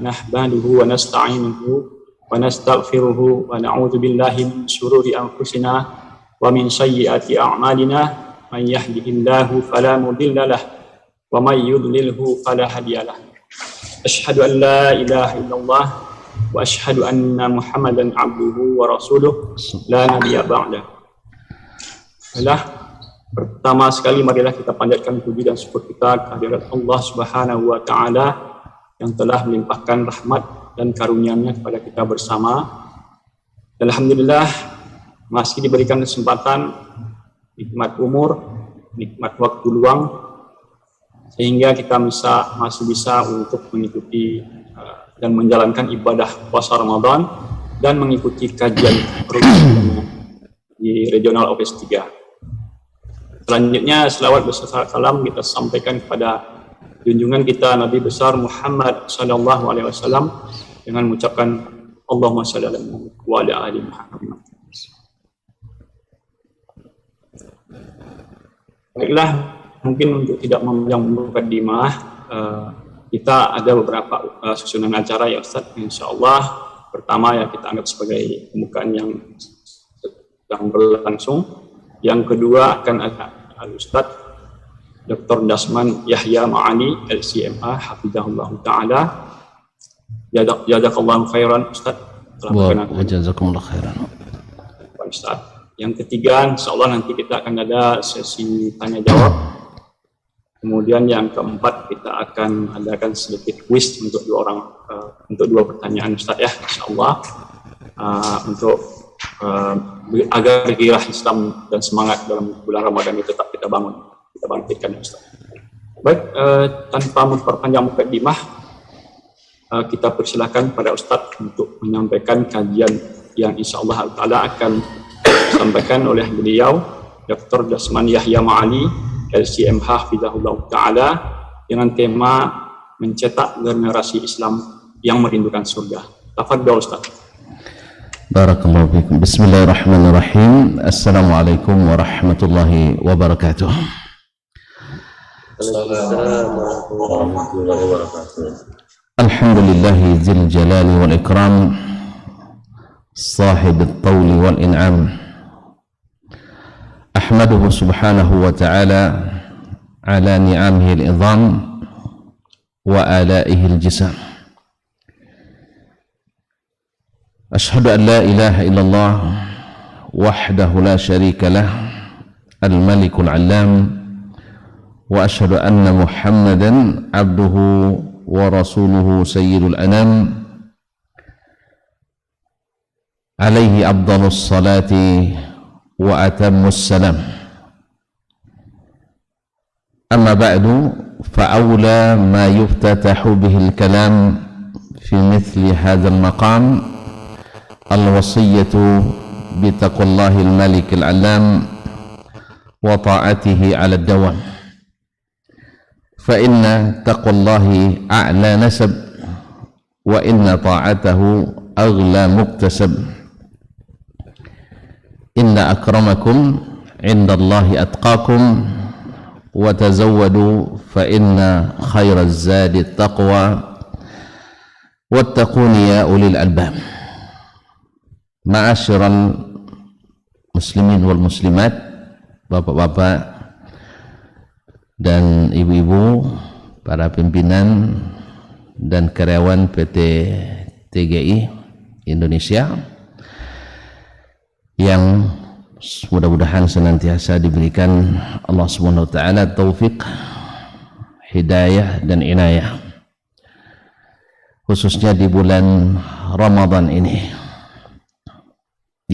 nahmaduhu wa nasta'inuhu wa nastaghfiruhu wa na'udzu billahi min shururi anfusina wa min sayyiati a'malina man yahdihillahu fala mudilla lahu wa may yudlilhu fala hadiya lahu. Asyhadu an la ilaha illallah wa asyhadu anna Muhammadan abduhu wa rasuluh la nabiyya ba'da. Pertama sekali marilah kita panjatkan puji dan syukur kita kehadirat Allah Subhanahu wa taala yang telah melimpahkan rahmat dan karunia-Nya kepada kita bersama. Dan alhamdulillah masih diberikan kesempatan, nikmat umur, nikmat waktu luang, sehingga kita masih bisa untuk mengikuti dan menjalankan ibadah puasa Ramadan dan mengikuti kajian di Regional Office 3. Selanjutnya selawat beserta salam kita sampaikan kepada junjungan kita Nabi besar Muhammad sallallahu alaihi wasallam dengan mengucapkan Allahumma shalli ala Muhammad wa ala ali Muhammad. Baiklah, mungkin untuk tidak memanjang mukadimah, kita ada beberapa susunan acara ya Ustaz, insyaallah. Pertama ya kita anggap sebagai pembukaan yang sedang berlangsung. Yang kedua akan ada Al-Ustaz Dr. Dasman Yahya Ma'ani LCMA hafizahullah ta'ala. Jazakallahu khairan Ustaz. Jazakumullah khairan Ustaz. Yang ketiga insyaallah nanti kita akan ada sesi tanya jawab. Kemudian yang keempat kita akan adakan sedikit quiz untuk dua pertanyaan Ustaz ya insyaallah, untuk agar gairah Islam dan semangat dalam bulan Ramadan itu tetap kita bangkitkan Ustaz. Baik, tanpa memperpanjang mukadimah, kita persilakan pada Ustaz untuk menyampaikan kajian yang insyaallah taala akan disampaikan oleh beliau Dr. Dasman Yahya Ma'ali LCMH hafizahullah taala dengan tema mencetak generasi Islam yang merindukan surga. Tafadhol Ustaz. Barakallahu fikum. Bismillahirrahmanirrahim. Assalamualaikum warahmatullahi wabarakatuh. Assalamualaikum warahmatullahi wabarakatuh. Alhamdulillahi dzil jalali wal ikram, sahibit tawli wal in'am. Ahmaduhu subhanahu wa ta'ala ala ni'amihi al-idham wa alaihi al-jisam. أشهد أن لا إله إلا الله وحده لا شريك له الملك العلام وأشهد أن محمدا عبده ورسوله سيد الأنام عليه أفضل الصلاة وأتم السلام. أما بعد فأولى ما يفتتح به الكلام في مثل هذا المقام الوصية بتقوى الله الملك العلام وطاعته على الدوام، فإن تقوى الله أعلى نسب وإن طاعته أغلى مكتسب. إن أكرمكم عند الله أتقاكم وتزودوا فإن خير الزاد التقوى واتقون يا أولي الألباب. Ma'asyiral muslimin wal muslimat, bapak-bapak dan ibu-ibu, para pimpinan dan karyawan PT TGI Indonesia yang mudah-mudahan senantiasa diberikan Allah Subhanahu wa taala taufik, hidayah dan inayah, khususnya di bulan Ramadan ini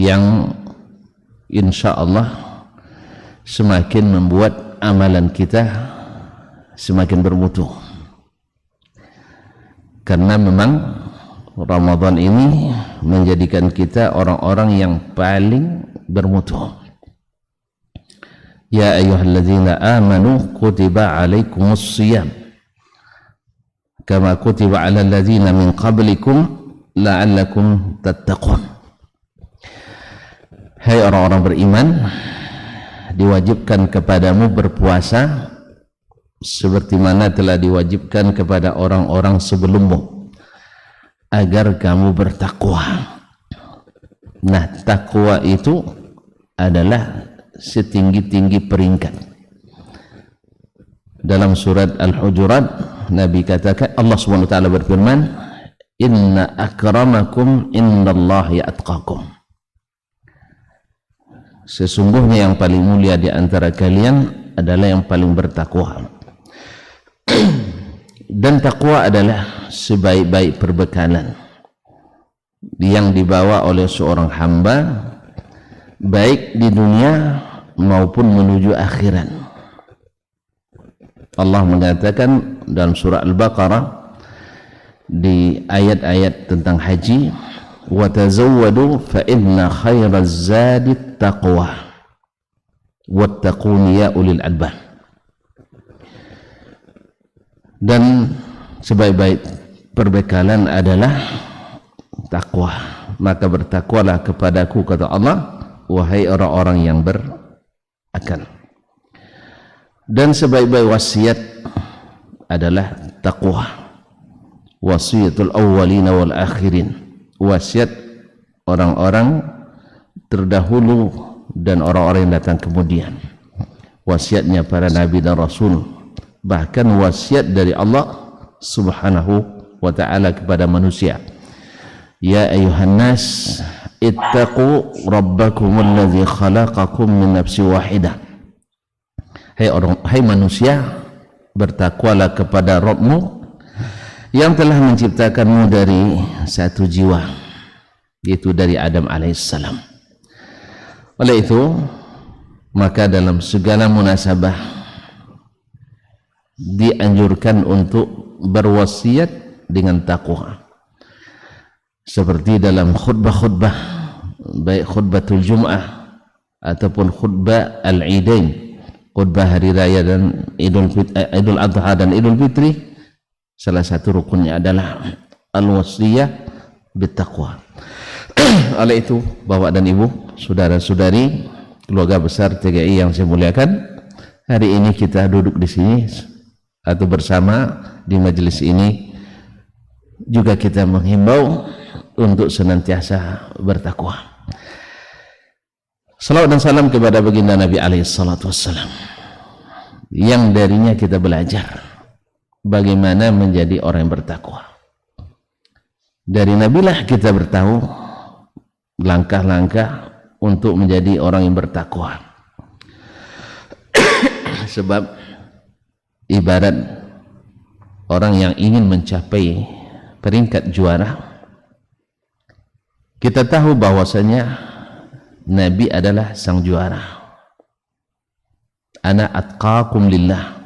yang insya Allah semakin membuat amalan kita semakin bermutu, karena memang Ramadan ini menjadikan kita orang-orang yang paling bermutu. Ya ayyuhalladzina amanu kutiba alaikumus shiyam kama kutiba alal ladzina min qablikum la'allakum tattaqun. Hai orang-orang beriman, diwajibkan kepadamu berpuasa seperti mana telah diwajibkan kepada orang-orang sebelummu, agar kamu bertakwa. Nah, takwa itu adalah setinggi-tinggi peringkat. Dalam surat Al-Hujurat, Nabi katakan, Allah SWT berfirman, inna akramakum indallahi atqakum. Sesungguhnya yang paling mulia di antara kalian adalah yang paling bertakwa. Dan takwa adalah sebaik-baik perbekalan yang dibawa oleh seorang hamba baik di dunia maupun menuju akhirat. Allah mengatakan dalam surah Al-Baqarah di ayat-ayat tentang haji, wa tazawwadu fa inna khairaz zadi taqwa wattaquni ya ulil albab. Dan sebaik-baik perbekalan adalah takwa, maka bertakwalah kepadaku, kata Allah, wahai orang-orang yang berakal. Dan sebaik-baik wasiat adalah takwa, wasiatul awwalina wal akhirin, wasiat orang-orang terdahulu dan orang-orang yang datang kemudian, wasiatnya para nabi dan rasul, bahkan wasiat dari Allah subhanahu wa ta'ala kepada manusia. Ya ayuhan nas ittaqu rabbakum alladhi khalaqakum min nafsi wahidah. Hai manusia, bertakwalah kepada Rabbmu yang telah menciptakanmu dari satu jiwa, yaitu dari Adam alaihissalam. Oleh itu, maka dalam segala munasabah dianjurkan untuk berwasiat dengan takwa, seperti dalam khutbah-khutbah, baik khutbatul Jum'ah ataupun khutbah al-Idain, khutbah hari raya dan Idul Adha dan Idul Fitri. Salah satu rukunnya adalah al-wasiyah bittaqwa. Oleh itu, Bapak dan Ibu, saudara-saudari, keluarga besar TGI yang saya muliakan, hari ini kita duduk di sini atau bersama di majelis ini, juga kita menghimbau untuk senantiasa bertakwa. Salawat dan salam kepada baginda Nabi alaihi salatu wassalam, yang darinya kita belajar bagaimana menjadi orang yang bertakwa. Dari Nabilah kita bertahu langkah-langkah untuk menjadi orang yang bertakwa. Sebab ibarat orang yang ingin mencapai peringkat juara, kita tahu bahwasanya Nabi adalah sang juara. Ana atqakum lillah,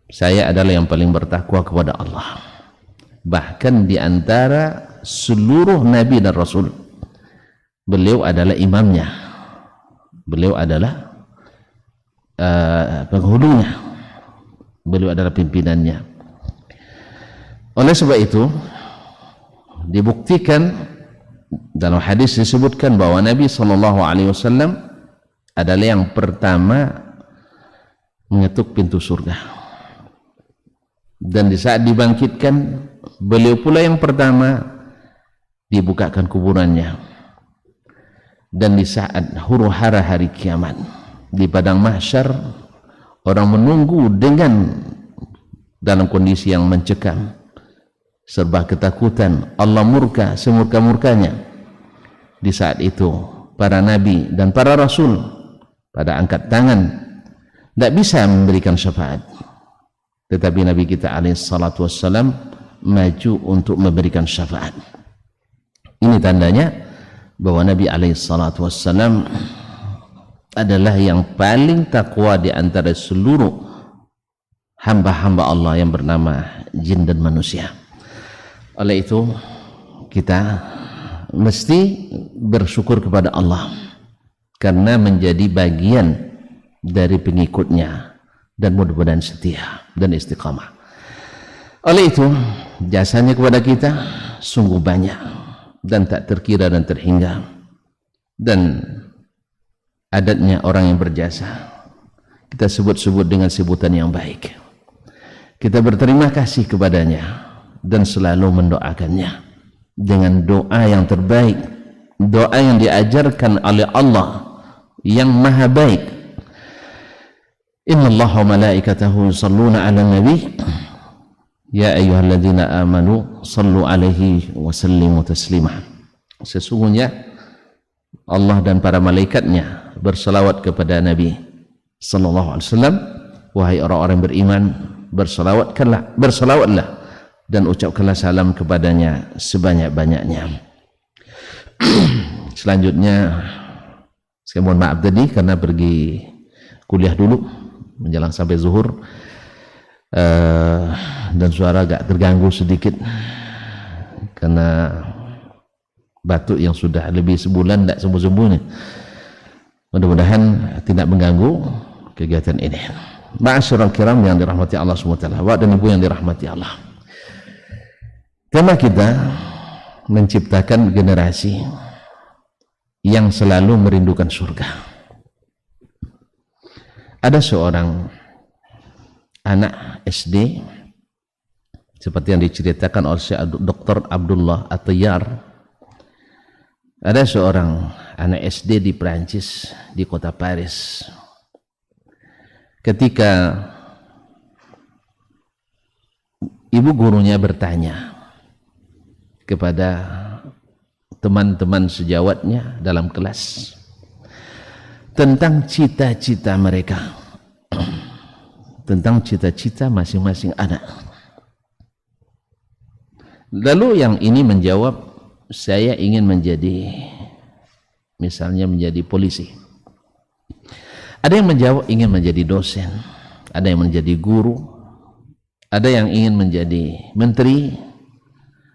saya adalah yang paling bertakwa kepada Allah. Bahkan di antara seluruh Nabi dan Rasul, beliau adalah imamnya, beliau adalah penghulunya, beliau adalah pimpinannya. Oleh sebab itu dibuktikan dalam hadis disebutkan bahwa Nabi SAW adalah yang pertama mengetuk pintu surga, dan di saat dibangkitkan beliau pula yang pertama dibukakan kuburannya. Dan di saat huru-hara hari kiamat di padang mahsyar, orang menunggu dengan dalam kondisi yang mencekam, serba ketakutan, Allah murka semurka-murkanya. Di saat itu para nabi dan para rasul pada angkat tangan, tidak bisa memberikan syafaat, tetapi Nabi kita alaihi salatu wassalam maju untuk memberikan syafaat. Ini tandanya bahwa Nabi alaihi salatu wassalam adalah yang paling takwa di antara seluruh hamba-hamba Allah yang bernama jin dan manusia. Oleh itu kita mesti bersyukur kepada Allah karena menjadi bagian dari pengikutnya, dan mudah-mudahan setia dan istiqamah. Oleh itu jasanya kepada kita sungguh banyak dan tak terkira dan terhingga, dan adatnya orang yang berjasa kita sebut-sebut dengan sebutan yang baik. Kita berterima kasih kepadanya dan selalu mendoakannya dengan doa yang terbaik, doa yang diajarkan oleh Allah yang maha baik. Inna Allah wa malaikatahu yusalluna ala nabi ya ayyuhalladzina amanu sallu alaihi wa sallimu taslima. Sesungguhnya Allah dan para malaikatnya berselawat kepada Nabi sallallahu alaihi wasallam. Wahai orang-orang beriman, berselawatlah dan ucapkanlah salam kepadanya sebanyak-banyaknya. Selanjutnya saya mohon maaf tadi karena pergi kuliah dulu menjelang sampai zuhur, dan suara agak terganggu sedikit karena batuk yang sudah lebih sebulan tidak sembuh-sembuh nih. Mudah-mudahan tidak mengganggu kegiatan ini. Ma'asyiral kiram yang dirahmati Allah SWT, Bapak dan Ibu yang dirahmati Allah. Tema kita menciptakan generasi yang selalu merindukan surga. Ada seorang anak SD seperti yang diceritakan oleh Dr. Abdullah At-Tayyar. Ada seorang anak SD di Perancis, di kota Paris. Ketika ibu gurunya bertanya kepada teman-teman sejawatnya dalam kelas tentang cita-cita mereka, tentang cita-cita masing-masing anak. Lalu yang ini menjawab, saya ingin menjadi, misalnya menjadi polisi. Ada yang menjawab ingin menjadi dosen, ada yang menjadi guru, ada yang ingin menjadi menteri,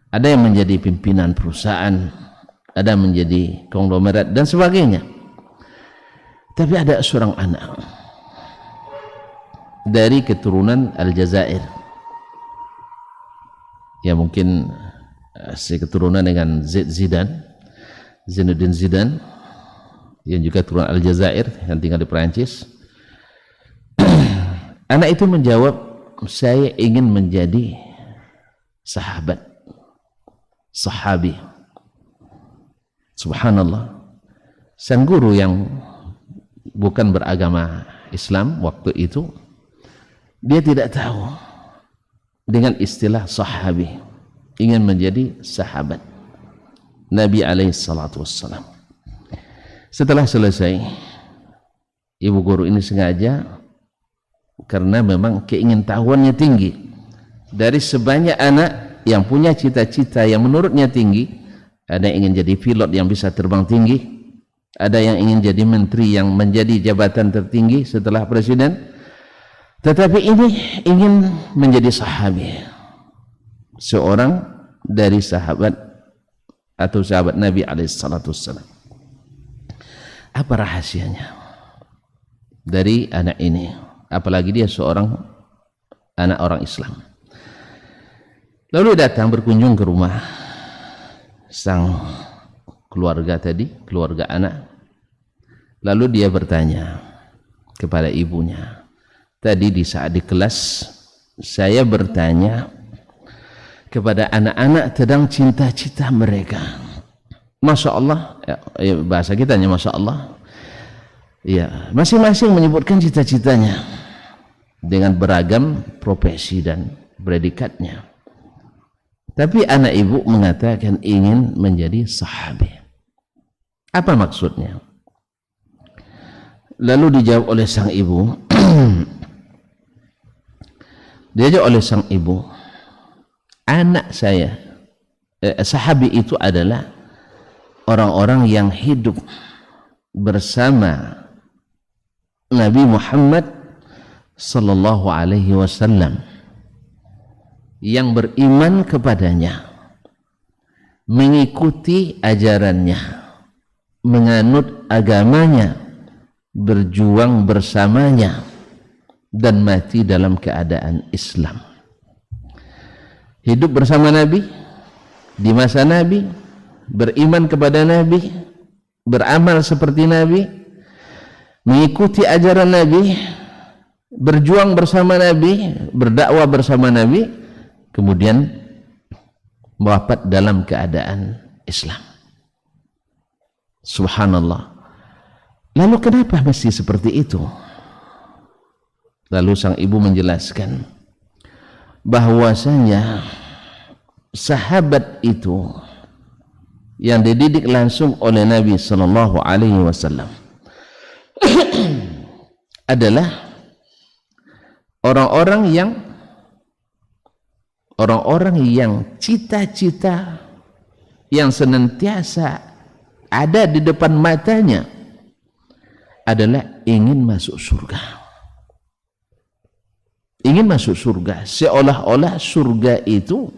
ada yang menjadi pimpinan perusahaan, ada yang menjadi konglomerat dan sebagainya. Tapi ada seorang anak dari keturunan Aljazair, ya mungkin seketurunan dengan Zainuddin Zidane, yang juga keturunan Aljazair yang tinggal di Perancis. Anak itu menjawab, saya ingin menjadi sahabi. Subhanallah, sang guru yang bukan beragama Islam waktu itu, dia tidak tahu dengan istilah sahabi, ingin menjadi sahabat Nabi alaihi salatu wassalam. Setelah selesai, ibu guru ini sengaja, karena memang keingintahuannya tinggi, dari sebanyak anak yang punya cita-cita yang menurutnya tinggi, ada yang ingin jadi pilot yang bisa terbang tinggi, ada yang ingin jadi menteri yang menjadi jabatan tertinggi setelah presiden, tetapi ini ingin menjadi sahabi, seorang dari sahabat atau sahabat Nabi alaihi salatu wassalam. Apa rahasianya dari anak ini, apalagi dia seorang anak orang Islam? Lalu datang berkunjung ke rumah sang keluarga tadi, keluarga anak. Lalu dia bertanya kepada ibunya, tadi di saat di kelas saya bertanya kepada anak-anak tentang cita-cita mereka. Masya Allah, ya, bahasa kitanya Masya Allah, ya, masing-masing menyebutkan cita-citanya dengan beragam profesi dan predikatnya. Tapi anak ibu mengatakan ingin menjadi sahabi. Apa maksudnya? Lalu dijawab oleh sang ibu, anak saya, sahabi itu adalah orang-orang yang hidup bersama Nabi Muhammad sallallahu alaihi wasallam, yang beriman kepadanya, mengikuti ajarannya, menganut agamanya, berjuang bersamanya, dan mati dalam keadaan Islam. Hidup bersama Nabi di masa Nabi, beriman kepada Nabi, beramal seperti Nabi, mengikuti ajaran Nabi, berjuang bersama Nabi, berdakwah bersama Nabi, kemudian wafat dalam keadaan Islam. Subhanallah. Lalu kenapa mesti seperti itu? Lalu sang ibu menjelaskan bahwasanya sahabat itu yang dididik langsung oleh Nabi Sallallahu Alaihi Wasallam adalah orang-orang yang cita-cita yang senantiasa ada di depan matanya adalah ingin masuk surga. Ingin masuk surga, seolah-olah surga itu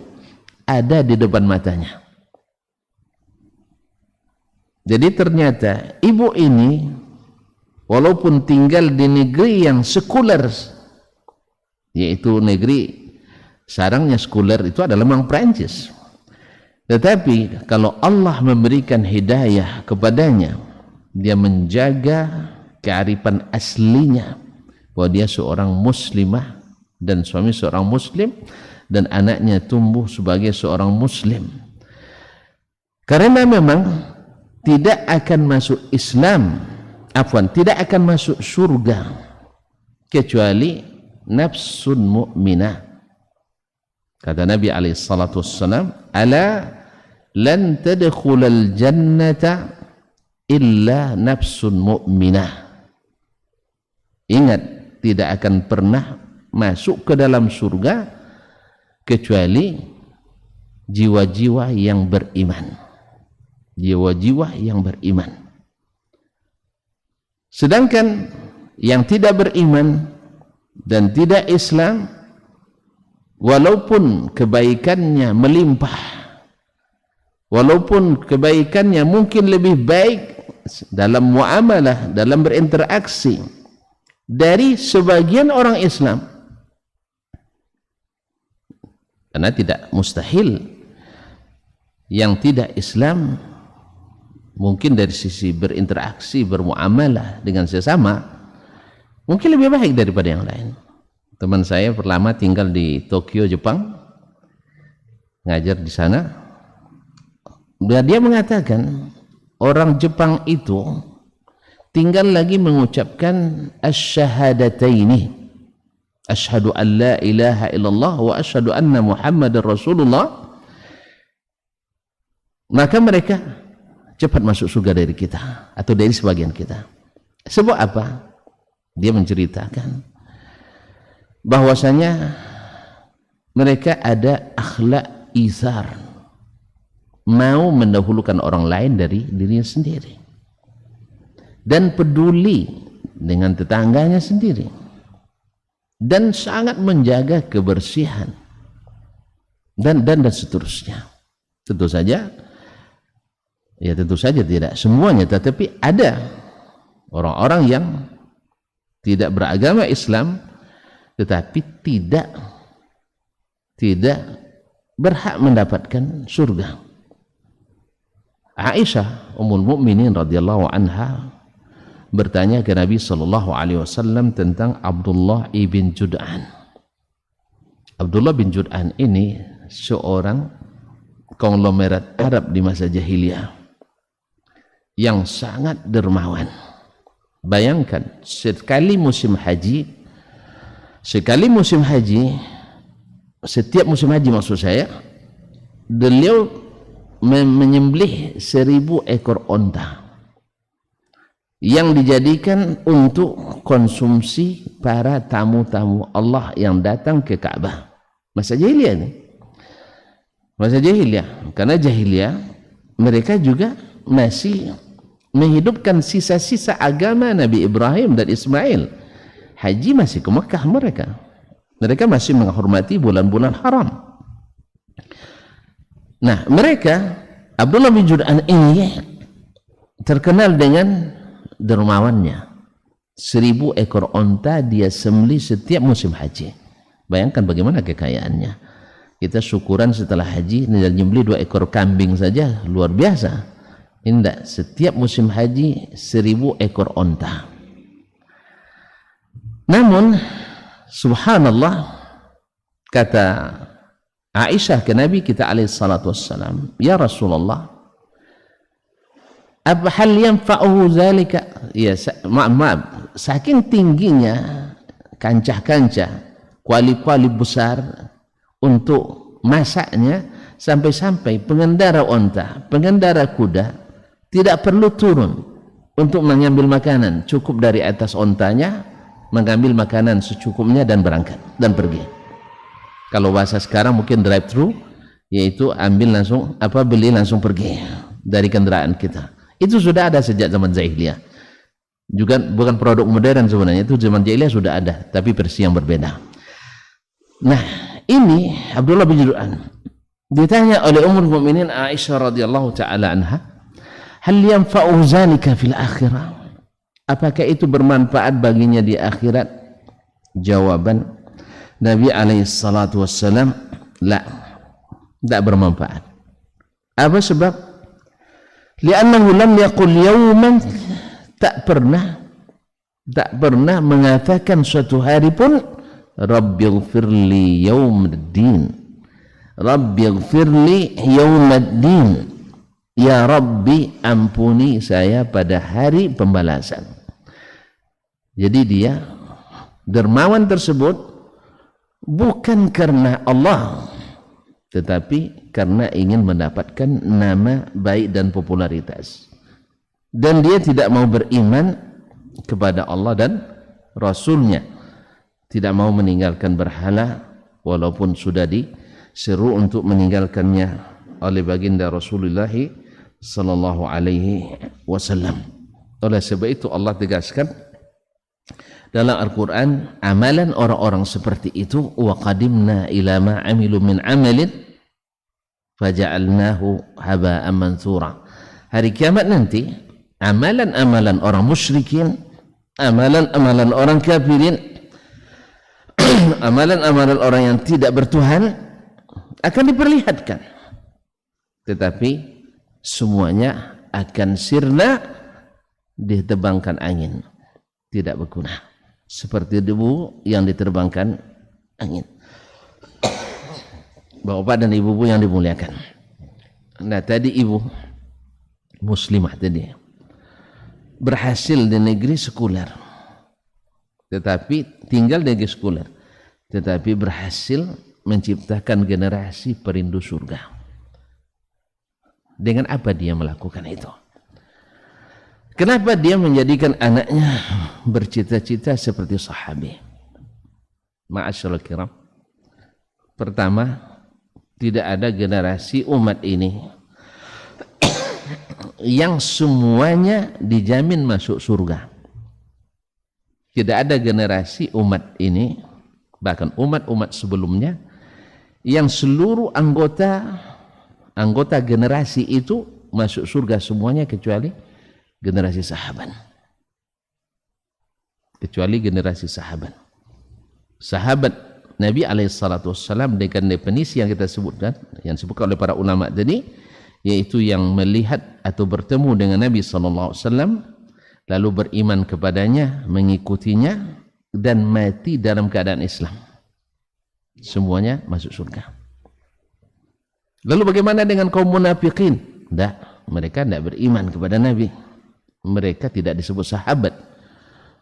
ada di depan matanya. Jadi ternyata ibu ini walaupun tinggal di negeri yang sekuler, yaitu negeri sarangnya sekuler itu adalah memang Perancis, tetapi kalau Allah memberikan hidayah kepadanya, dia menjaga kearifan aslinya bahwa dia seorang muslimah dan suami seorang muslim dan anaknya tumbuh sebagai seorang muslim, karena memang tidak akan masuk Islam, tidak akan masuk surga kecuali nafsun mu'minah. Kata Nabi alaihi salatu wassalam, ala lan tadkhulal jannata illa nafsun mu'minah. Ingat, tidak akan pernah masuk ke dalam surga kecuali jiwa-jiwa yang beriman. Jiwa-jiwa yang beriman. Sedangkan yang tidak beriman dan tidak Islam, walaupun kebaikannya melimpah, walaupun kebaikannya mungkin lebih baik dalam muamalah, dalam berinteraksi dari sebagian orang Islam, karena tidak mustahil yang tidak Islam mungkin dari sisi berinteraksi, bermuamalah dengan sesama mungkin lebih baik daripada yang lain. Teman saya pertama tinggal di Tokyo, Jepang, ngajar di sana. Dia mengatakan orang Jepang itu tinggal lagi mengucapkan asyhadataini, asyhadu an la ilaha illallah wa asyhadu anna muhammadar rasulullah, maka mereka cepat masuk surga dari kita atau dari sebagian kita. Sebab apa? Dia menceritakan bahwasanya mereka ada akhlak izar, mau mendahulukan orang lain dari dirinya sendiri dan peduli dengan tetangganya sendiri dan sangat menjaga kebersihan dan seterusnya. Tentu saja tidak semuanya, tetapi ada orang-orang yang tidak beragama Islam tetapi tidak berhak mendapatkan surga. Aisyah Ummul Mukminin radhiyallahu anha bertanya ke Nabi sallallahu alaihi wasallam tentang Abdullah ibn Jud'an. Abdullah bin Jud'an ini seorang konglomerat Arab di masa jahiliyah yang sangat dermawan. Bayangkan, setiap musim haji, maksud saya, beliau menyembelih 1000 ekor onta yang dijadikan untuk konsumsi para tamu-tamu Allah yang datang ke Ka'bah. Masa jahiliyah ini, masa jahiliyah, karena jahiliyah mereka juga masih menghidupkan sisa-sisa agama Nabi Ibrahim dan Ismail. Haji masih ke Mekah, mereka masih menghormati bulan-bulan haram. Nah, mereka, Abdullah bin Jud'an ini terkenal dengan dermawannya. 1000 ekor onta dia sembelih setiap musim haji. Bayangkan bagaimana kekayaannya. Kita syukuran setelah haji nyembelih 2 ekor kambing saja luar biasa. Tidak, setiap musim haji 1000 ekor onta. Namun subhanallah, kata Aisyah ke Nabi kita alaihi salatu wassalam, ya Rasulullah, apa hal yanfa'uhu zalika? Ya, maaf, saking tingginya kancah-kancah, kuali-kuali besar untuk masaknya, sampai-sampai pengendara onta, pengendara kuda tidak perlu turun untuk mengambil makanan, cukup dari atas ontanya mengambil makanan secukupnya dan berangkat dan pergi. Kalau bahasa sekarang mungkin drive thru, yaitu ambil langsung beli langsung pergi dari kendaraan kita. Itu sudah ada sejak zaman jahiliyah. Juga bukan produk modern sebenarnya, itu zaman jahiliyah sudah ada, tapi versi yang berbeda. Nah, ini Abdullah bin Jud'an ditanya oleh Ummul Mukminin Aisyah radhiyallahu taala anha, hal yanfa'u zalika fil akhirah? Apakah itu bermanfaat baginya di akhirat? Jawaban Nabi alaihi salatu wassalam, la, tidak bermanfaat. Apa sebab? Li'annahu lam yaqul yawman, tak pernah mengatakan suatu hari pun Rabbighfirli yawmiddin, Rabbighfirli yawmiddin, ya Rabbi ampuni saya pada hari pembalasan. Jadi dia dermawan tersebut bukan karena Allah, tetapi karena ingin mendapatkan nama baik dan popularitas, dan dia tidak mau beriman kepada Allah dan Rasulnya, tidak mau meninggalkan berhala walaupun sudah diseru untuk meninggalkannya oleh baginda Rasulullah sallallahu alaihi wasallam. Oleh sebab itu Allah tegaskan dalam Al-Quran, amalan orang-orang seperti itu, wa qadimna ila ma amilu min amalin faja'alnahu haba'an manthura. Hari kiamat nanti, amalan-amalan orang musyrikin, amalan-amalan orang kafirin, amalan-amalan orang yang tidak bertuhan akan diperlihatkan, tetapi semuanya akan sirna, ditebangkan angin, tidak berguna, seperti debu yang diterbangkan angin. Bapak dan ibu yang dimuliakan, nah tadi ibu muslimah tadi berhasil di negeri sekuler, tetapi tinggal di negeri sekuler, tetapi berhasil menciptakan generasi perindu surga. Dengan apa dia melakukan itu? Kenapa dia menjadikan anaknya bercita-cita seperti sahabi? Ma'asyiral kiram, pertama, tidak ada generasi umat ini yang semuanya dijamin masuk surga. Tidak ada generasi umat ini, bahkan umat-umat sebelumnya, yang seluruh anggota generasi itu masuk surga semuanya, kecuali generasi sahabat. Kecuali generasi sahabat. Sahabat Nabi alaihissalam dengan definisi yang kita sebutkan, yang disebutkan oleh para ulama tadi, yaitu yang melihat atau bertemu dengan Nabi SAW, lalu beriman kepadanya, mengikutinya, dan mati dalam keadaan Islam. Semuanya masuk surga. Lalu bagaimana dengan kaum munafikin? Tidak, mereka tidak beriman kepada Nabi. Mereka tidak disebut sahabat.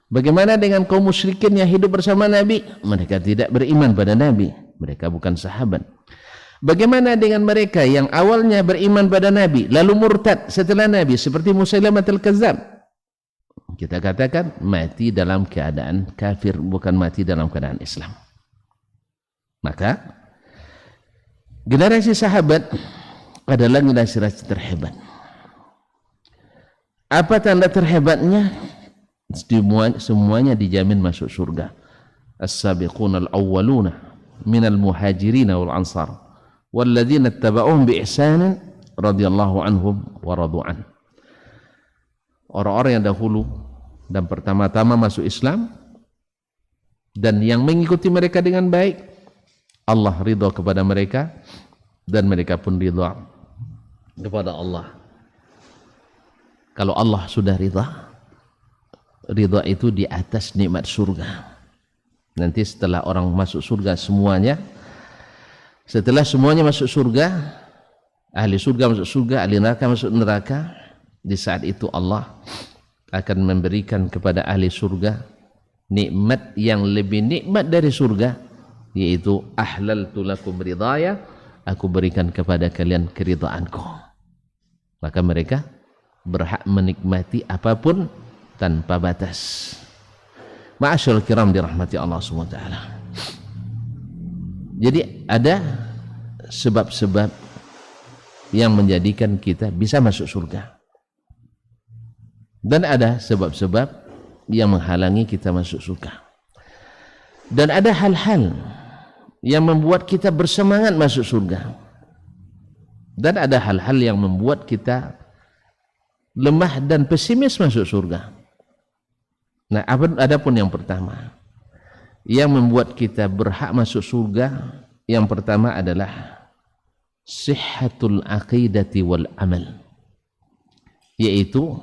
Bagaimana dengan kaum musyrikin yang hidup bersama Nabi? Mereka tidak beriman pada Nabi. Mereka bukan sahabat. Bagaimana dengan mereka yang awalnya beriman pada Nabi lalu murtad setelah Nabi, seperti Musailamah al-Kazzab? Kita katakan mati dalam keadaan kafir, bukan mati dalam keadaan Islam. Maka generasi sahabat adalah generasi terhebat. Apa tanda terhebatnya? Semuanya dijamin masuk surga. As-sabiquna al-awwaluna minal muhajirin wal ansar walladzina ittaba'uhum bi ihsanin radhiyallahu anhum wa radu an. Orang-orang yang dahulu dan pertama-tama masuk Islam dan yang mengikuti mereka dengan baik, Allah ridha kepada mereka dan mereka pun ridha kepada Allah. Kalau Allah sudah ridha itu di atas nikmat surga. Nanti setelah orang masuk surga semuanya, Setelah semuanya masuk surga, ahli surga masuk surga, ahli neraka masuk neraka, di saat itu Allah akan memberikan kepada ahli surga nikmat yang lebih nikmat dari surga, yaitu ahlaltu lakum ridaya, aku berikan kepada kalian keridaanku. Maka mereka berhak menikmati apapun tanpa batas. Ma'asyiral kiram dirahmati Allah SWT. Jadi ada sebab-sebab yang menjadikan kita bisa masuk surga, dan ada sebab-sebab yang menghalangi kita masuk surga, dan ada hal-hal yang membuat kita bersemangat masuk surga, dan ada hal-hal yang membuat kita lemah dan pesimis masuk surga. Nah, adapun yang pertama yang membuat kita berhak masuk surga, yang pertama adalah sihhatul aqidati wal amal, yaitu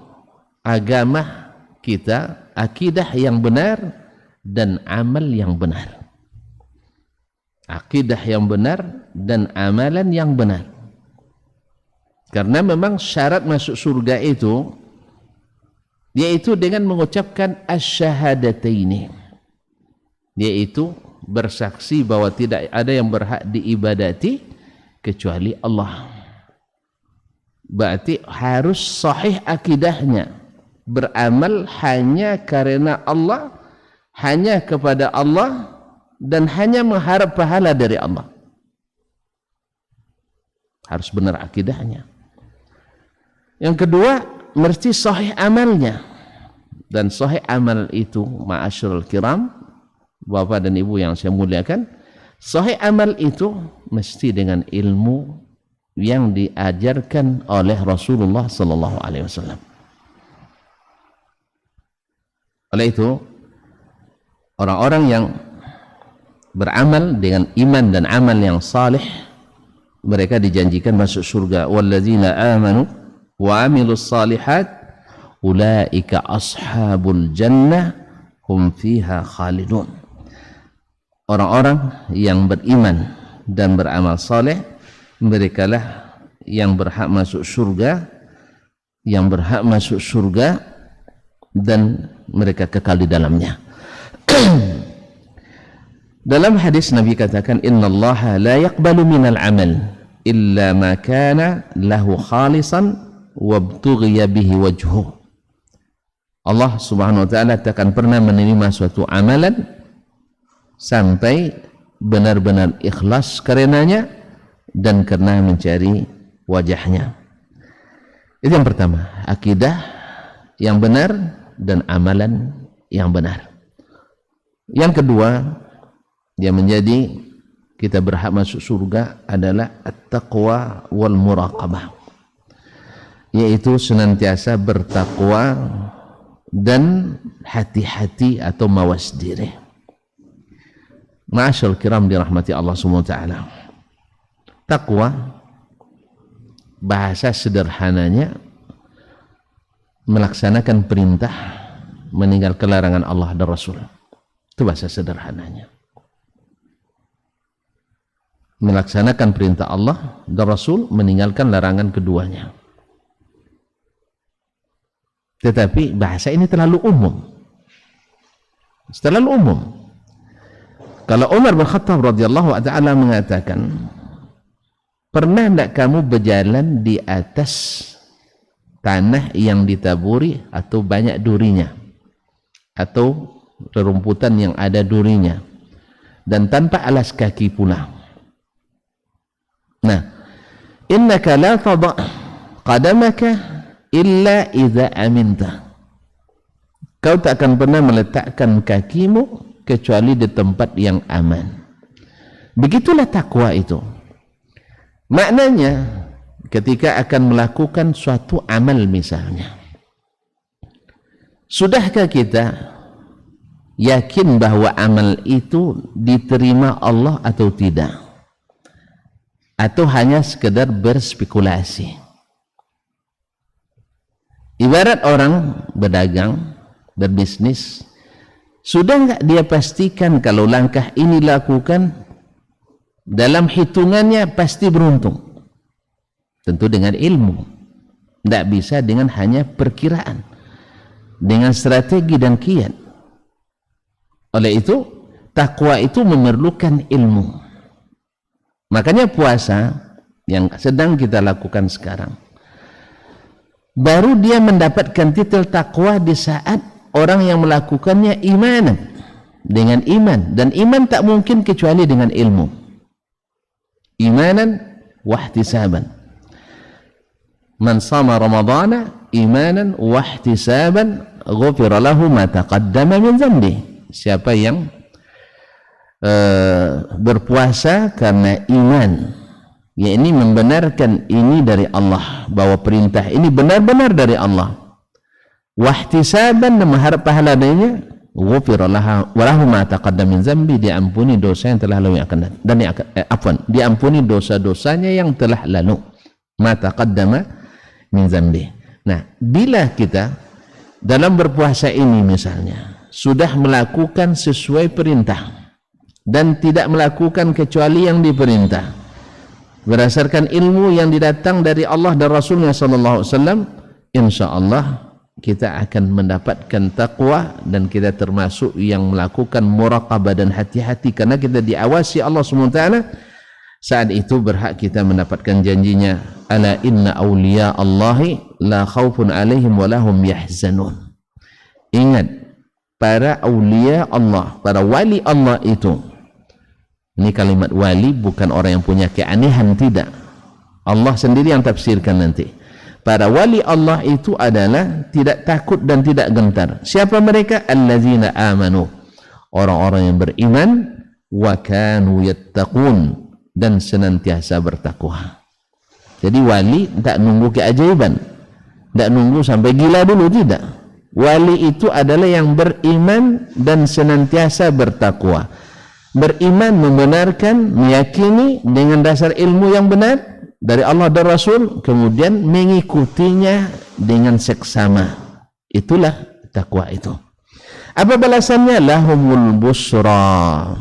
agama kita, akidah yang benar dan amal yang benar. Akidah yang benar dan amalan yang benar. Karena memang syarat masuk surga itu yaitu dengan mengucapkan asyhadataini, yaitu bersaksi bahwa tidak ada yang berhak diibadati kecuali Allah. Berarti harus sahih akidahnya, beramal hanya karena Allah, hanya kepada Allah, dan hanya mengharap pahala dari Allah. Harus benar akidahnya. Yang kedua, mesti sahih amalnya. Dan sahih amal itu, ma'asyiral kiram, Bapak dan Ibu yang saya muliakan, sahih amal itu mesti dengan ilmu yang diajarkan oleh Rasulullah sallallahu alaihi wasallam. Oleh itu, orang-orang yang beramal dengan iman dan amal yang salih, mereka dijanjikan masuk surga. Walladzina amanu wa amilus salihat ulaika ashabul jannah hum fiha khalidun. Orang-orang yang beriman dan beramal saleh, merekalah yang berhak masuk surga, yang berhak masuk surga dan mereka kekal di dalamnya. Dalam hadis Nabi katakan, innallaha la yaqbalu minal amal illa ma kana lahu khalisan wabtughiya bihi wajhuh. Allah Subhanahu wa taala tak akan pernah menerima suatu amalan sampai benar-benar ikhlas karenanya dan karena mencari wajahnya. Itu yang pertama, akidah yang benar dan amalan yang benar. Yang kedua, yang menjadi kita berhak masuk surga adalah at-taqwa wal muraqabah, yaitu senantiasa bertakwa dan hati-hati atau mawas diri. Ma'asyal kiram dirahmati Allah SWT. Taqwa, bahasa sederhananya melaksanakan perintah, meninggalkan larangan Allah dan Rasul. Itu bahasa sederhananya. Melaksanakan perintah Allah dan Rasul, meninggalkan larangan keduanya. Tetapi bahasa ini terlalu umum. Terlalu umum. Kalau Umar bin Khattab radhiyallahu ta'ala mengatakan, pernah tidak kamu berjalan di atas tanah yang ditaburi atau banyak durinya, atau rerumputan yang ada durinya, dan tanpa alas kaki pula? Nah, innaka la tada' qadamaka illa idza aminta. Kau tak akan pernah meletakkan kakimu kecuali di tempat yang aman. Begitulah takwa itu. Maknanya ketika akan melakukan suatu amal misalnya, sudahkah kita yakin bahwa amal itu diterima Allah atau tidak? Atau hanya sekedar berspekulasi? Ibarat orang berdagang, berbisnis, sudah enggak dia pastikan kalau langkah ini lakukan dalam hitungannya pasti beruntung. Tentu dengan ilmu, tidak bisa dengan hanya perkiraan, dengan strategi dan kiat. Oleh itu, takwa itu memerlukan ilmu. Makanya puasa yang sedang kita lakukan sekarang, baru dia mendapatkan titel takwa di saat orang yang melakukannya imanan, dengan iman. Dan iman tak mungkin kecuali dengan ilmu. Imanan wahtisaban. Man sama Ramadana imanan wahtisaban ghufira lahu ma taqaddama min dhanbi. Siapa yang berpuasa karena iman, yakni membenarkan ini dari Allah, bahwa perintah ini benar-benar dari Allah, wahtisaban, dan mengharap pahala darinya, ghufira lahu ma taqaddama min dhanbi, diampuni dosa yang telah lalu akan dan diampuni dosa-dosanya yang telah lalu, ma taqaddama min dhanbi. Nah, bila kita dalam berpuasa ini misalnya sudah melakukan sesuai perintah dan tidak melakukan kecuali yang diperintah berdasarkan ilmu yang didatang dari Allah dan Rasulnya sallallahu alaihi wasallam, insyaallah kita akan mendapatkan takwa dan kita termasuk yang melakukan muraqabah dan hati-hati karena kita diawasi Allah SWT. Saat itu berhak kita mendapatkan janjinya, ala inna awliya Allahi la khawfun alaihim wa lahum yahzanun. Ingat, para awliya Allah, para wali Allah itu, ini kalimat wali bukan orang yang punya keanehan, tidak. Allah sendiri yang tafsirkan nanti. Para wali Allah itu adalah tidak takut dan tidak gentar. Siapa mereka? Allazina amanu, orang-orang yang beriman, wa kanu yattaqun, dan senantiasa bertakwa. Jadi wali tak nunggu keajaiban, tak nunggu sampai gila dulu, tidak. Wali itu adalah yang beriman dan senantiasa bertakwa. Beriman, membenarkan, meyakini dengan dasar ilmu yang benar dari Allah dan Rasul, kemudian mengikutinya dengan seksama. Itulah takwa itu. Apa balasannya? Lahumul busra,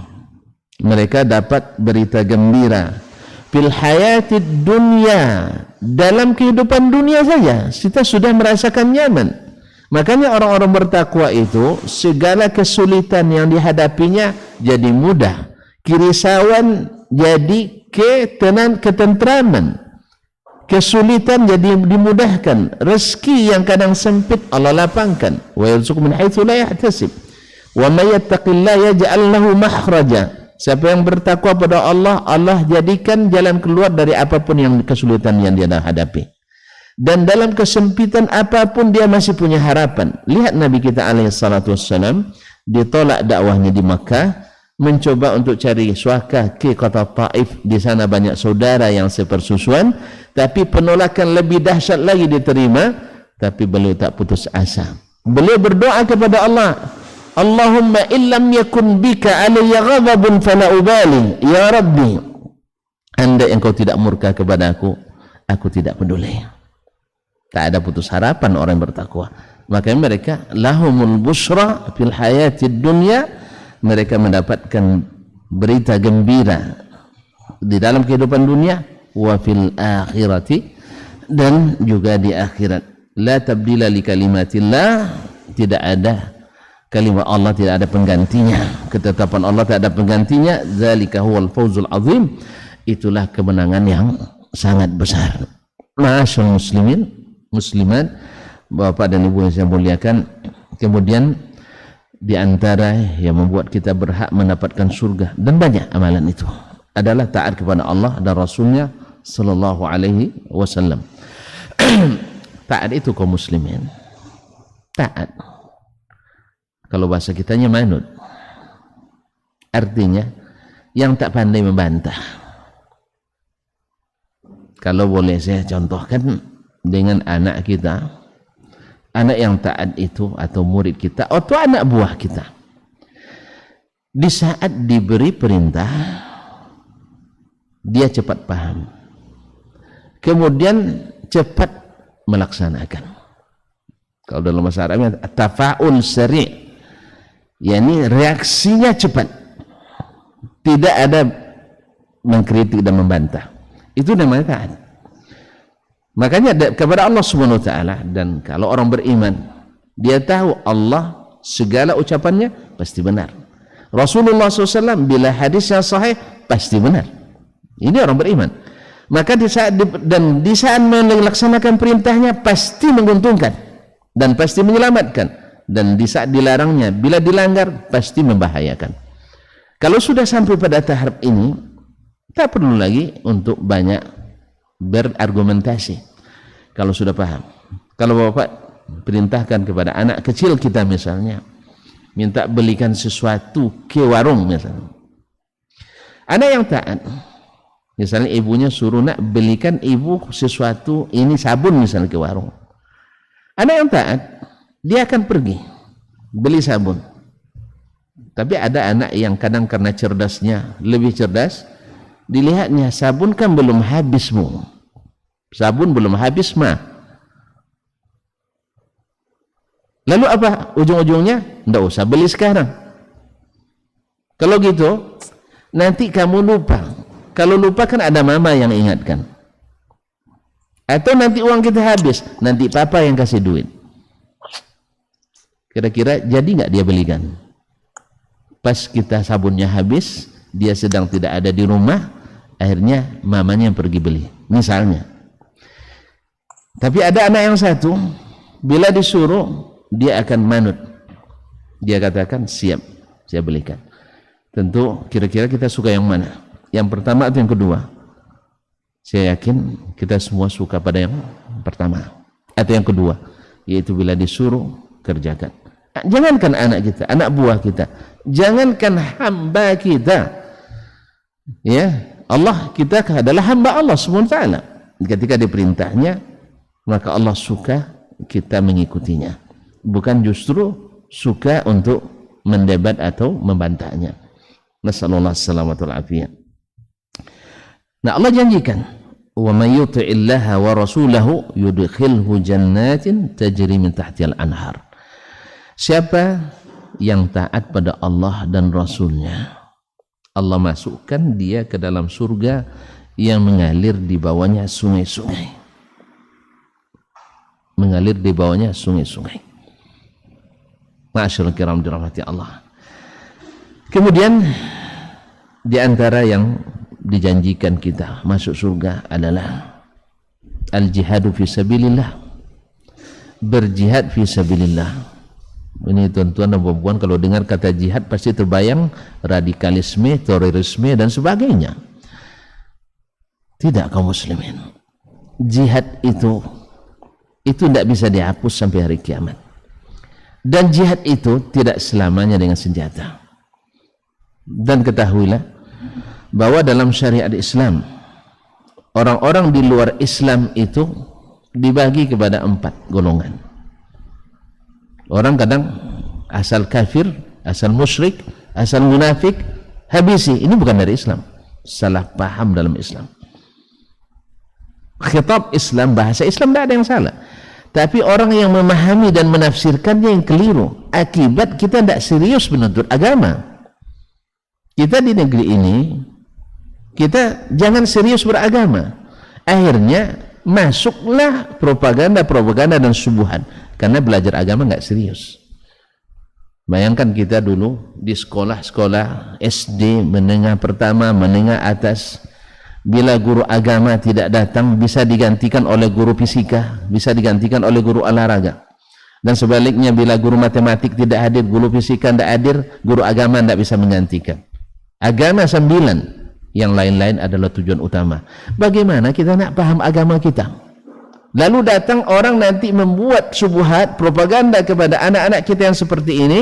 mereka dapat berita gembira fil hayatid dunya, dalam kehidupan dunia saja kita sudah merasakan nyaman. Makanya orang-orang bertakwa itu segala kesulitan yang dihadapinya jadi mudah, kerisauan jadi ketentraman, kesulitan jadi dimudahkan, rezeki yang kadang sempit Allah lapangkan. Wa yarzuqu min haitsu la yahtasib wa may yattaqillaha yaj'al lahu makhraja. Siapa yang bertakwa pada Allah, Allah jadikan jalan keluar dari apapun yang kesulitan yang dia hadapi. Dan dalam kesempitan apapun dia masih punya harapan. Lihat Nabi kita alaihissalam, ditolak dakwahnya di Makkah, mencoba untuk cari suaka ke kota Taif. Di sana banyak saudara yang sepersusuan, tapi penolakan lebih dahsyat lagi diterima. Tapi beliau tak putus asa. Beliau berdoa kepada Allah, Allahumma illam yakun bika alayya ghadabun fala ubali, ya Rabbi, andai engkau tidak murka kepada aku tidak peduli. Tak ada putus harapan orang yang bertakwa. Makanya mereka lahumul busra fil hayatid dunya, mereka mendapatkan berita gembira di dalam kehidupan dunia, wa fil akhirati, dan juga di akhirat. La tabdila li kalimatillah, tidak ada kalimat Allah, tidak ada penggantinya. Ketetapan Allah tak ada penggantinya. Zalika huwal fawzul azim, itulah kemenangan yang sangat besar. Ma'asyarul muslimin, muslimat, Bapak dan Ibu yang saya muliakan, kemudian di antara yang membuat kita berhak mendapatkan surga dan banyak amalan itu adalah taat kepada Allah dan Rasulnya sallallahu alaihi wasallam. Taat itu kaum muslimin, taat. Kalau bahasa kitanya manut, artinya yang tak pandai membantah. Kalau boleh saya contohkan dengan anak kita, anak yang taat itu atau murid kita atau anak buah kita, di saat diberi perintah dia cepat paham, kemudian cepat melaksanakan. Kalau dalam bahasa Arabnya tafa'ul sari', yakni reaksinya cepat, tidak ada mengkritik dan membantah. Itu namanya taat. Makanya kepada Allah Subhanahu wa taala, dan kalau orang beriman dia tahu Allah segala ucapannya pasti benar. Rasulullah SAW bila hadisnya sahih pasti benar. Ini orang beriman. Maka di saat melaksanakan perintahnya pasti menguntungkan dan pasti menyelamatkan, dan di saat dilarangnya bila dilanggar pasti membahayakan. Kalau sudah sampai pada tahap ini, tak perlu lagi untuk banyak berargumentasi. Kalau sudah paham, kalau bapak perintahkan kepada anak kecil kita misalnya, minta belikan sesuatu ke warung misalnya, anak yang taat, misalnya ibunya suruh nak belikan ibu sesuatu, ini sabun misalnya ke warung, anak yang taat dia akan pergi beli sabun. Tapi ada anak yang kadang karena cerdasnya lebih cerdas, dilihatnya sabun kan belum habis mu, sabun belum habis mah, lalu apa ujung-ujungnya? Nggak usah beli sekarang. Kalau gitu nanti kamu lupa. Kalau lupa kan ada mama yang ingatkan, atau nanti uang kita habis, nanti papa yang kasih duit. Kira-kira jadi nggak dia belikan? Pas kita sabunnya habis, dia sedang tidak ada di rumah, akhirnya mamanya yang pergi beli misalnya. Tapi ada anak yang satu, bila disuruh dia akan manut, dia katakan siap, saya belikan. Tentu kira-kira kita suka yang mana, yang pertama atau yang kedua? Saya yakin kita semua suka pada yang pertama atau yang kedua, yaitu bila disuruh kerjakan. Jangankan anak kita, anak buah kita, jangankan hamba kita, ya Allah, kita adalah hamba Allah SWT. Ketika diperintahnya, maka Allah suka kita mengikutinya, bukan justru suka untuk mendebat atau membantahnya. Nasallallahu alaihi afiyah. Nah, Allah janjikan, wa may yuti'illaha wa rasulahu yudkhilhu jannatin tajri min tahtihal anhar. Siapa yang taat pada Allah dan Rasulnya, Allah masukkan dia ke dalam surga yang mengalir di bawahnya sungai-sungai. Mengalir di bawahnya sungai-sungai. Ma'asyiral kiram dirahmati Allah. Kemudian di antara yang dijanjikan kita masuk surga adalah al-jihadu fi sabilillah. Berjihad fi sabilillah. Ini tuan-tuan dan puan-puan, kalau dengar kata jihad pasti terbayang radikalisme, terorisme dan sebagainya. Tidak, kaum muslimin. Jihad itu tidak bisa dihapus sampai hari kiamat. Dan jihad itu tidak selamanya dengan senjata. Dan ketahuilah bahwa dalam syariat Islam, orang-orang di luar Islam itu dibagi kepada 4 golongan. Orang kadang asal kafir, asal musyrik, asal munafik, habisi. Ini bukan dari Islam, salah paham dalam Islam. Khitab Islam, bahasa Islam tidak ada yang salah, tapi orang yang memahami dan menafsirkannya yang keliru. Akibat kita tidak serius menuntut agama. Kita di negeri ini, kita jangan serius beragama. Akhirnya masuklah propaganda dan subuhan, karena belajar agama nggak serius. Bayangkan kita dulu di sekolah-sekolah SD, menengah pertama, menengah atas, bila guru agama tidak datang bisa digantikan oleh guru fisika, bisa digantikan oleh guru olahraga. Dan sebaliknya, bila guru matematik tidak hadir, guru fisika tidak hadir, guru agama tidak bisa menggantikan. Agama 9, yang lain-lain adalah tujuan utama. Bagaimana kita nak paham agama kita? Lalu datang orang nanti membuat subuhat, propaganda kepada anak-anak kita yang seperti ini,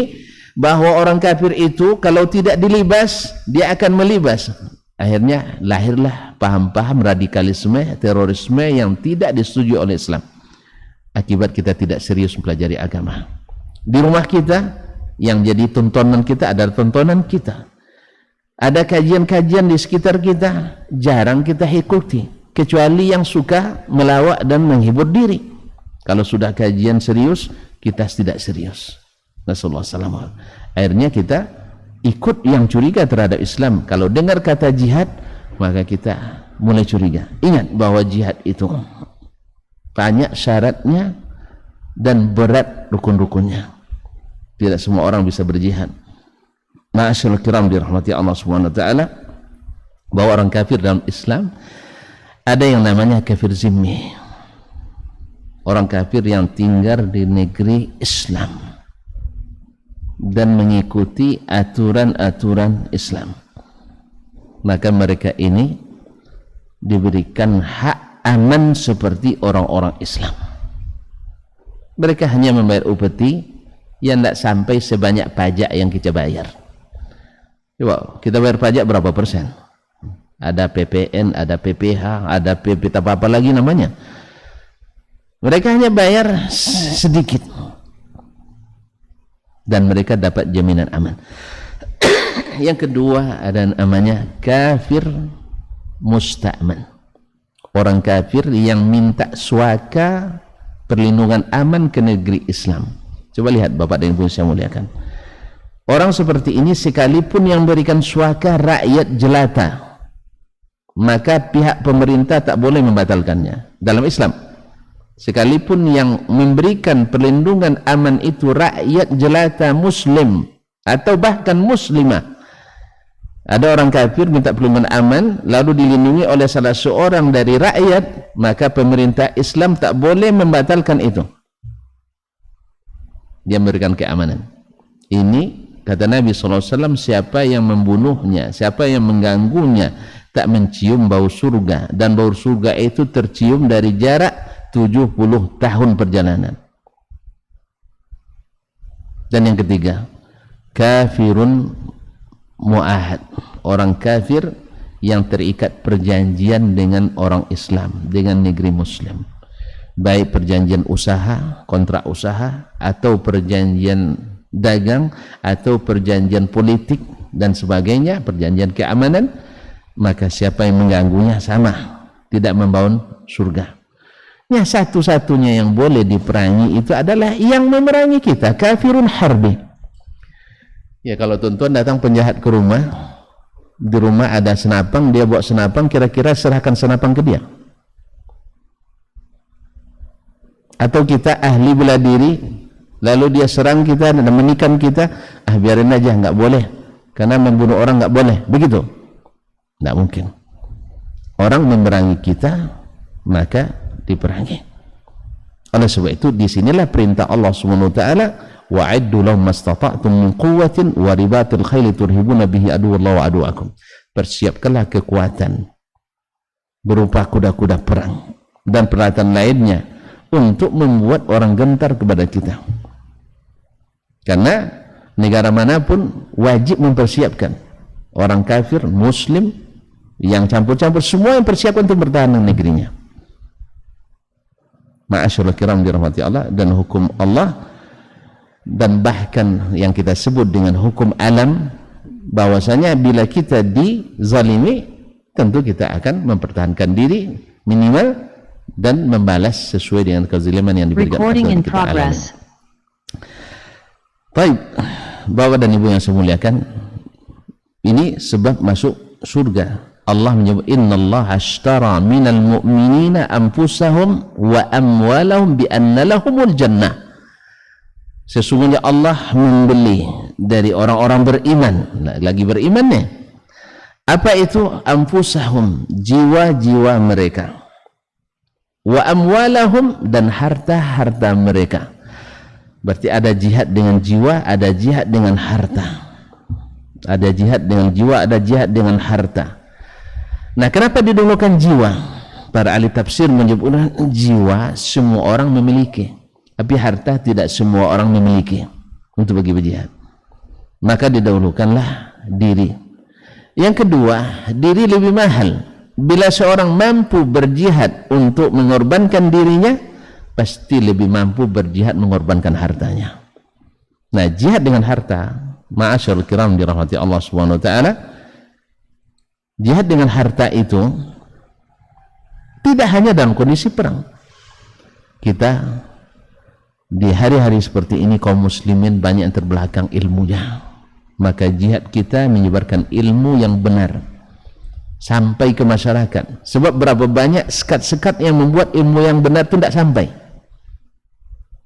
bahwa orang kafir itu kalau tidak dilibas, dia akan melibas. Akhirnya lahirlah paham-paham radikalisme, terorisme yang tidak disetujui oleh Islam. Akibat kita tidak serius mempelajari agama. Di rumah kita, yang jadi tontonan kita adalah tontonan kita. Ada kajian-kajian di sekitar kita, jarang kita ikuti, kecuali yang suka melawak dan menghibur diri. Kalau sudah kajian serius, kita tidak serius. Nasallallahu alaihi wasallam. Akhirnya kita ikut yang curiga terhadap Islam. Kalau dengar kata jihad, maka kita mulai curiga. Ingat bahwa jihad itu banyak syaratnya dan berat rukun-rukunnya. Tidak semua orang bisa berjihad. Ma'asyiral kiram dirahmati Allah Subhanahu wa taala, bahwa orang kafir dalam Islam ada yang namanya kafir zimmi. Orang kafir yang tinggal di negeri Islam dan mengikuti aturan-aturan Islam. Maka mereka ini diberikan hak aman seperti orang-orang Islam. Mereka hanya membayar upeti yang tidak sampai sebanyak pajak yang kita bayar. Coba kita bayar pajak berapa persen? Ada PPN, ada PPH, ada PP apa lagi namanya. Mereka hanya bayar sedikit dan mereka dapat jaminan aman. Yang kedua ada namanya kafir musta'man. Orang kafir yang minta suaka perlindungan aman ke negeri Islam. Coba lihat Bapak dan Ibu saya muliakan. Orang seperti ini sekalipun yang berikan suaka rakyat jelata, maka pihak pemerintah tak boleh membatalkannya dalam Islam. Sekalipun yang memberikan perlindungan aman itu rakyat jelata muslim atau bahkan muslimah. Ada orang kafir minta perlindungan aman lalu dilindungi oleh salah seorang dari rakyat, maka pemerintah Islam tak boleh membatalkan itu. Dia memberikan keamanan. Ini kata Nabi SAW, siapa yang membunuhnya, siapa yang mengganggunya tak mencium bau surga, dan bau surga itu tercium dari jarak 70 tahun perjalanan. Dan yang ketiga, kafirun mu'ahad, orang kafir yang terikat perjanjian dengan orang Islam, dengan negeri Muslim, baik perjanjian usaha, kontrak usaha, atau perjanjian dagang, atau perjanjian politik dan sebagainya, perjanjian keamanan, maka siapa yang mengganggunya sama, tidak membawa surga. Ya, satu-satunya yang boleh diperangi itu adalah yang memerangi kita, kafirun harbi. Ya, kalau tuan-tuan datang penjahat ke rumah, di rumah ada senapang, dia bawa senapang, kira-kira serahkan senapang ke dia? Atau kita ahli bela diri, lalu dia serang kita dan menikam kita, biarin aja, nggak boleh, karena membunuh orang nggak boleh, begitu? Nggak mungkin. Orang memerangi kita, maka diperangi. Oleh sebab itu disinilah perintah Allah Subhanahu wa taala, wa'iddu lahum mastata'tum min quwwatin wa ribatil khayli turhibuna bihi aduwallahi wa aduwakum. Persiapkanlah kekuatan berupa kuda-kuda perang dan peralatan lainnya untuk membuat orang gentar kepada kita. Karena negara manapun wajib mempersiapkan orang kafir, muslim, yang campur-campur, semua yang persiapkan untuk bertahan dengan negerinya. Ma'asyiral kiram dirahmati Allah, dan hukum Allah, dan bahkan yang kita sebut dengan hukum alam, bahwasanya bila kita dizalimi, tentu kita akan mempertahankan diri minimal dan membalas sesuai dengan kezaliman yang diberikan kepada kita alami. Baik, Bapak dan Ibu yang saya muliakan, ini sebab masuk surga. Allah menyebut, innallaha ashtara minal mu'minina anfusahum wa amwalahum bi anna lahumul jannah. Sesungguhnya Allah membeli dari orang-orang beriman, lagi beriman nih. Apa itu anfusahum? Jiwa-jiwa mereka. Wa amwalahum, dan harta-harta mereka. Berarti ada jihad dengan jiwa, ada jihad dengan harta. Ada jihad dengan jiwa, ada jihad dengan harta. Nah, kenapa didahulukan jiwa? Para ahli tafsir menyebutkan jiwa semua orang memiliki, tapi harta tidak semua orang memiliki untuk bagi berjihad. Maka didahulukanlah diri. Yang kedua, diri lebih mahal. Bila seorang mampu berjihad untuk mengorbankan dirinya, pasti lebih mampu berjihad mengorbankan hartanya. Nah, jihad dengan harta, ma'asyarul kiram dirahmati Allah Subhanahu wa taala, jihad dengan harta itu tidak hanya dalam kondisi perang. Kita di hari-hari seperti ini, kaum muslimin banyak yang terbelakang ilmunya, maka jihad kita menyebarkan ilmu yang benar sampai ke masyarakat. Sebab berapa banyak sekat-sekat yang membuat ilmu yang benar itu tidak sampai.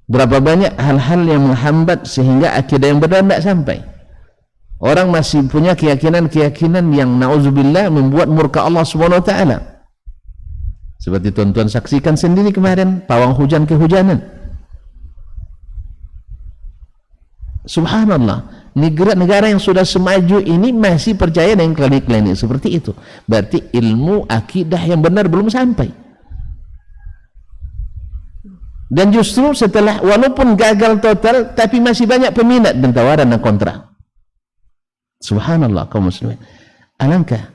Berapa banyak hal-hal yang menghambat sehingga akidah yang benar tidak sampai. Orang masih punya keyakinan-keyakinan yang na'udzubillah membuat murka Allah Subhanahu wa taala. Seperti tuan-tuan saksikan sendiri kemarin pawang hujan kehujanan. Subhanallah, negara-negara yang sudah semaju ini masih percaya dengan klinik-klinik seperti itu. Berarti ilmu akidah yang benar belum sampai. Dan justru setelah, walaupun gagal total, tapi masih banyak peminat dan tawaran dan kontrak. Subhanallah kaum muslimin. Alangkah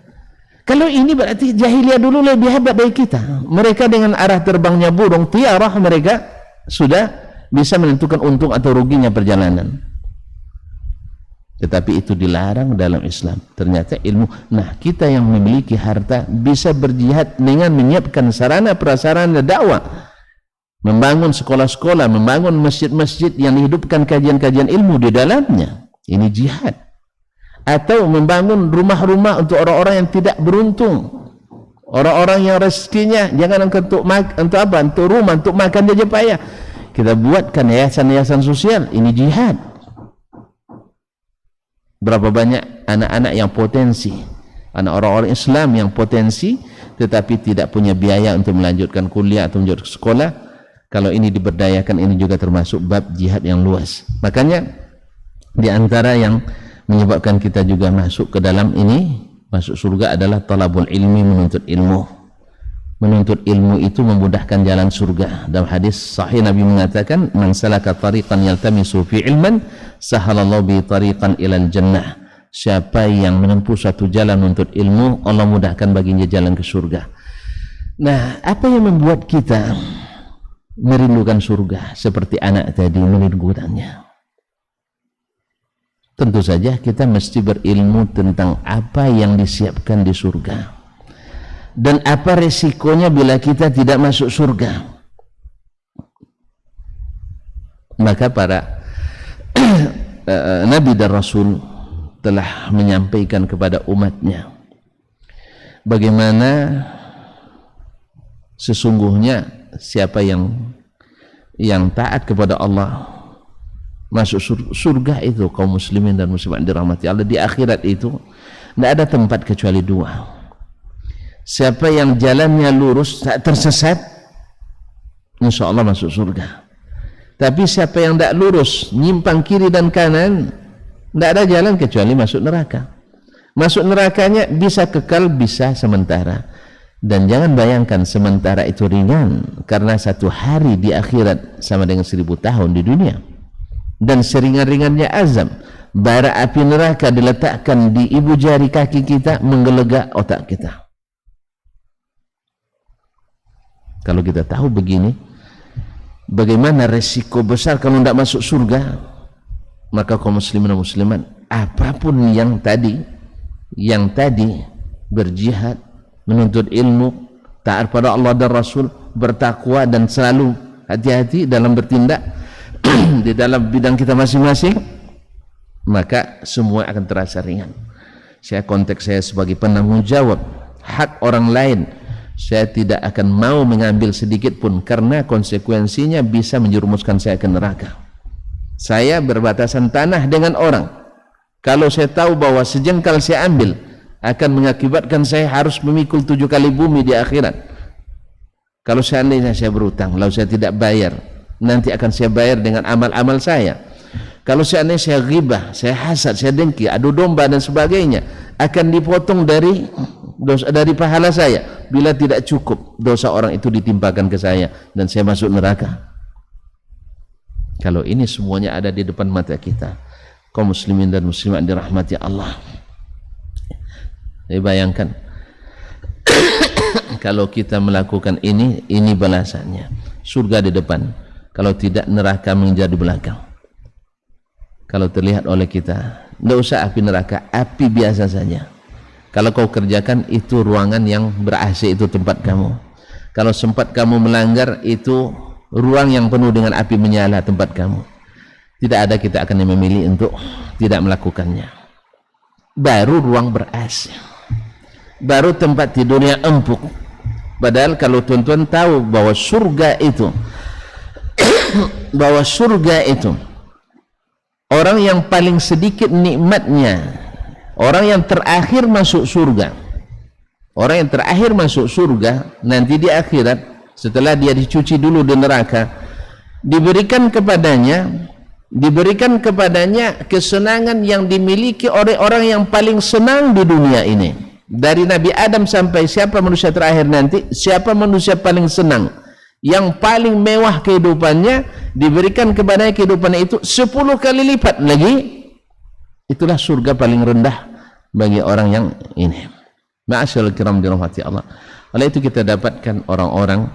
kalau ini berarti jahiliyah dulu lebih hebat dari kita. Mereka dengan arah terbangnya burung tiarah, mereka sudah bisa menentukan untung atau ruginya perjalanan. Tetapi itu dilarang dalam Islam. Ternyata ilmu. Nah, kita yang memiliki harta bisa berjihad dengan menyiapkan sarana prasarana dakwah, membangun sekolah-sekolah, membangun masjid-masjid yang dihidupkan kajian-kajian ilmu di dalamnya. Ini jihad. Atau membangun rumah-rumah untuk orang-orang yang tidak beruntung, orang-orang yang rezekinya jangan untuk apa, untuk rumah, untuk makan saja payah. Kita buatkan yayasan-yayasan sosial. Ini jihad. Berapa banyak anak-anak yang potensi, anak orang-orang Islam yang potensi tetapi tidak punya biaya untuk melanjutkan kuliah atau melanjutkan sekolah. Kalau ini diberdayakan, ini juga termasuk bab jihad yang luas. Makanya di antara yang menyebabkan kita juga masuk ke dalam ini, masuk surga adalah talabul ilmi, menuntut ilmu. Menuntut ilmu itu memudahkan jalan surga. Dalam hadis sahih Nabi mengatakan, man salaka tariqan yaltamisu fi ilman sahalallahu bi tariqan ilal jannah. Siapa yang menempuh satu jalan untuk ilmu, Allah mudahkan baginya jalan ke surga. Nah, apa yang membuat kita merindukan surga seperti anak tadi merindukannya? Tentu saja kita mesti berilmu tentang apa yang disiapkan di surga dan apa resikonya bila kita tidak masuk surga. Maka para Nabi dan Rasul telah menyampaikan kepada umatnya bagaimana sesungguhnya siapa yang taat kepada Allah masuk surga itu kaum muslimin dan muslimat dirahmati Allah. Di akhirat itu tidak ada tempat kecuali dua. Siapa yang jalannya lurus tak tersesat, insya Allah masuk surga. Tapi siapa yang tidak lurus, nyimpang kiri dan kanan, tidak ada jalan kecuali masuk neraka. Masuk nerakanya bisa kekal, bisa sementara. Dan jangan bayangkan sementara itu ringan, karena satu hari di akhirat sama dengan 1000 tahun di dunia. Dan seringan-ringannya azab, bara api neraka diletakkan di ibu jari kaki kita, menggelegak otak kita. Kalau kita tahu begini, bagaimana resiko besar kalau tidak masuk surga, maka kaum muslimin dan muslimat, apapun yang tadi berjihad, menuntut ilmu, taat pada Allah dan Rasul, bertakwa dan selalu hati-hati dalam bertindak di dalam bidang kita masing-masing, maka semua akan terasa ringan. Konteks saya sebagai penanggung jawab hak orang lain, saya tidak akan mau mengambil sedikit pun, karena konsekuensinya bisa menjerumuskan saya ke neraka. Saya berbatasan tanah dengan orang, kalau saya tahu bahwa sejengkal saya ambil akan mengakibatkan saya harus memikul 7 kali bumi di akhirat. Kalau seandainya saya berutang, lalu saya tidak bayar, nanti akan saya bayar dengan amal-amal saya. Kalau seandainya saya ghibah, saya hasad, saya dengki, adu domba dan sebagainya, akan dipotong dari dosa, dari pahala saya. Bila tidak cukup, dosa orang itu ditimpakan ke saya dan saya masuk neraka. Kalau ini semuanya ada di depan mata kita, kaum muslimin dan muslimat dirahmati Allah, saya bayangkan kalau kita melakukan ini balasannya. Surga di depan, kalau tidak neraka mengejar di belakang. Kalau terlihat oleh kita, tidak usah api neraka, api biasa saja. Kalau kau kerjakan, itu ruangan yang ber-AC, itu tempat kamu. Kalau sempat kamu melanggar, itu ruang yang penuh dengan api menyala, tempat kamu. Tidak ada kita akan memilih untuk tidak melakukannya. Baru ruang ber-AC. baru tempat tidurnya empuk. Padahal kalau tuan-tuan tahu bahwa surga itu orang yang paling sedikit nikmatnya, orang yang terakhir masuk surga, orang yang terakhir masuk surga nanti di akhirat, setelah dia dicuci dulu di neraka, diberikan kepadanya kesenangan yang dimiliki oleh orang yang paling senang di dunia ini. Dari Nabi Adam sampai siapa manusia terakhir nanti, siapa manusia paling senang, yang paling mewah kehidupannya, diberikan kepadanya kehidupan itu 10 kali lipat lagi. Itulah surga paling rendah bagi orang yang ini. Ma'asyarul kiram dirahmati Allah. Oleh itu kita dapatkan orang-orang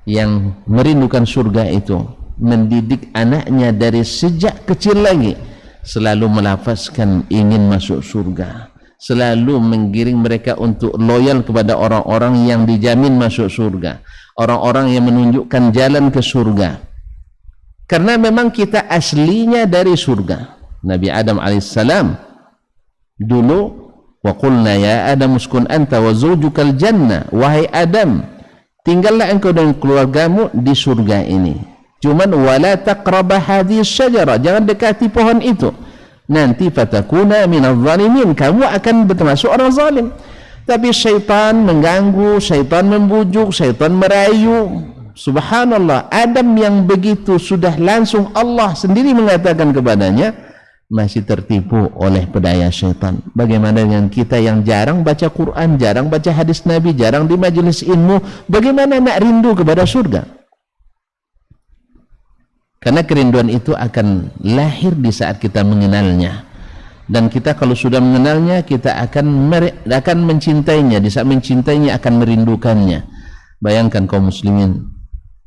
yang merindukan surga itu, mendidik anaknya dari sejak kecil lagi, selalu melafazkan ingin masuk surga, selalu menggiring mereka untuk loyal kepada orang-orang yang dijamin masuk surga, orang-orang yang menunjukkan jalan ke surga. Karena memang kita aslinya dari surga. Nabi Adam alaihissalam dulu, wa qulna ya Adam uskun anta wa zawjukal jannah, wahai Adam, tinggallah engkau dan keluargamu di surga ini, cuman wala taqraba hadhihi syajara, jangan dekati pohon itu, nanti fatakuna minadh zalimin, kamu akan termasuk orang zalim. Tapi syaitan mengganggu, syaitan membujuk, syaitan merayu. Subhanallah, Adam yang begitu sudah langsung Allah sendiri mengatakan kepadanya, masih tertipu oleh pedaya syaitan. Bagaimana dengan kita yang jarang baca Quran, jarang baca hadis Nabi, jarang di majelis ilmu, bagaimana nak rindu kepada surga? Karena kerinduan itu akan lahir di saat kita mengenalnya. Dan kita kalau sudah mengenalnya, kita akan mencintainya. Di saat mencintainya akan merindukannya. Bayangkan kaum muslimin,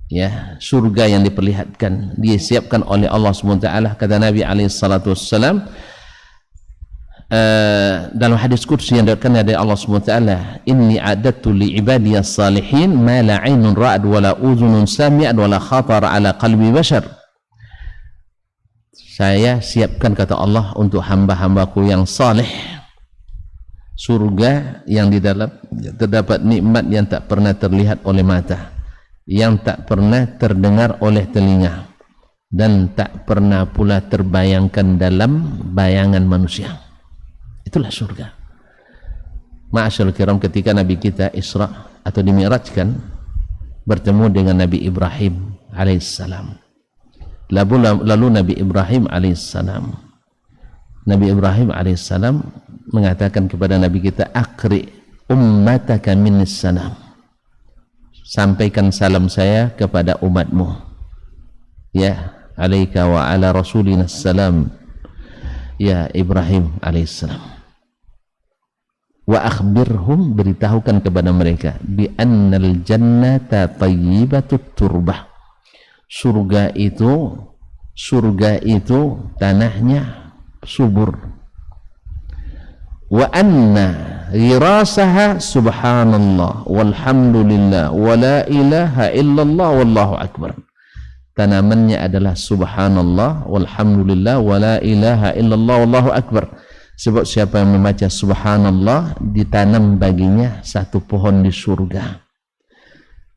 ya, surga yang diperlihatkan, disiapkan oleh Allah SWT. Kata Nabi SAW dalam hadis qudsi yang diriwayatkan dari Allah SWT, inni a'adtu li ibadiyas salihin ma la 'ainun ra'at wa la udhunun sami'at wa la khatar ala qalbi bashar. Saya siapkan, kata Allah, untuk hamba-hambaku yang saleh surga yang di dalam terdapat nikmat yang tak pernah terlihat oleh mata, yang tak pernah terdengar oleh telinga, dan tak pernah pula terbayangkan dalam bayangan manusia. Itulah surga. Ma'asyarul kiram, ketika Nabi kita Isra atau dimi'rajkan, bertemu dengan Nabi Ibrahim alaihissalam. Lalu Nabi Ibrahim alaihissalam mengatakan kepada Nabi kita, akri ummataka minnis salam, sampaikan salam saya kepada umatmu, ya alaika wa ala rasulina salam, ya Ibrahim alaihissalam, wa akhbirhum, beritahukan kepada mereka, bi annal jannata tayyibatut turbah, surga itu tanahnya subur, wa anna ghirasaha subhanallah walhamdulillah wa la ilaha illallah wallahu akbar, tanamannya adalah subhanallah walhamdulillah wa la ilaha illallah wallahu akbar. Sebab siapa yang membaca subhanallah, ditanam baginya satu pohon di surga.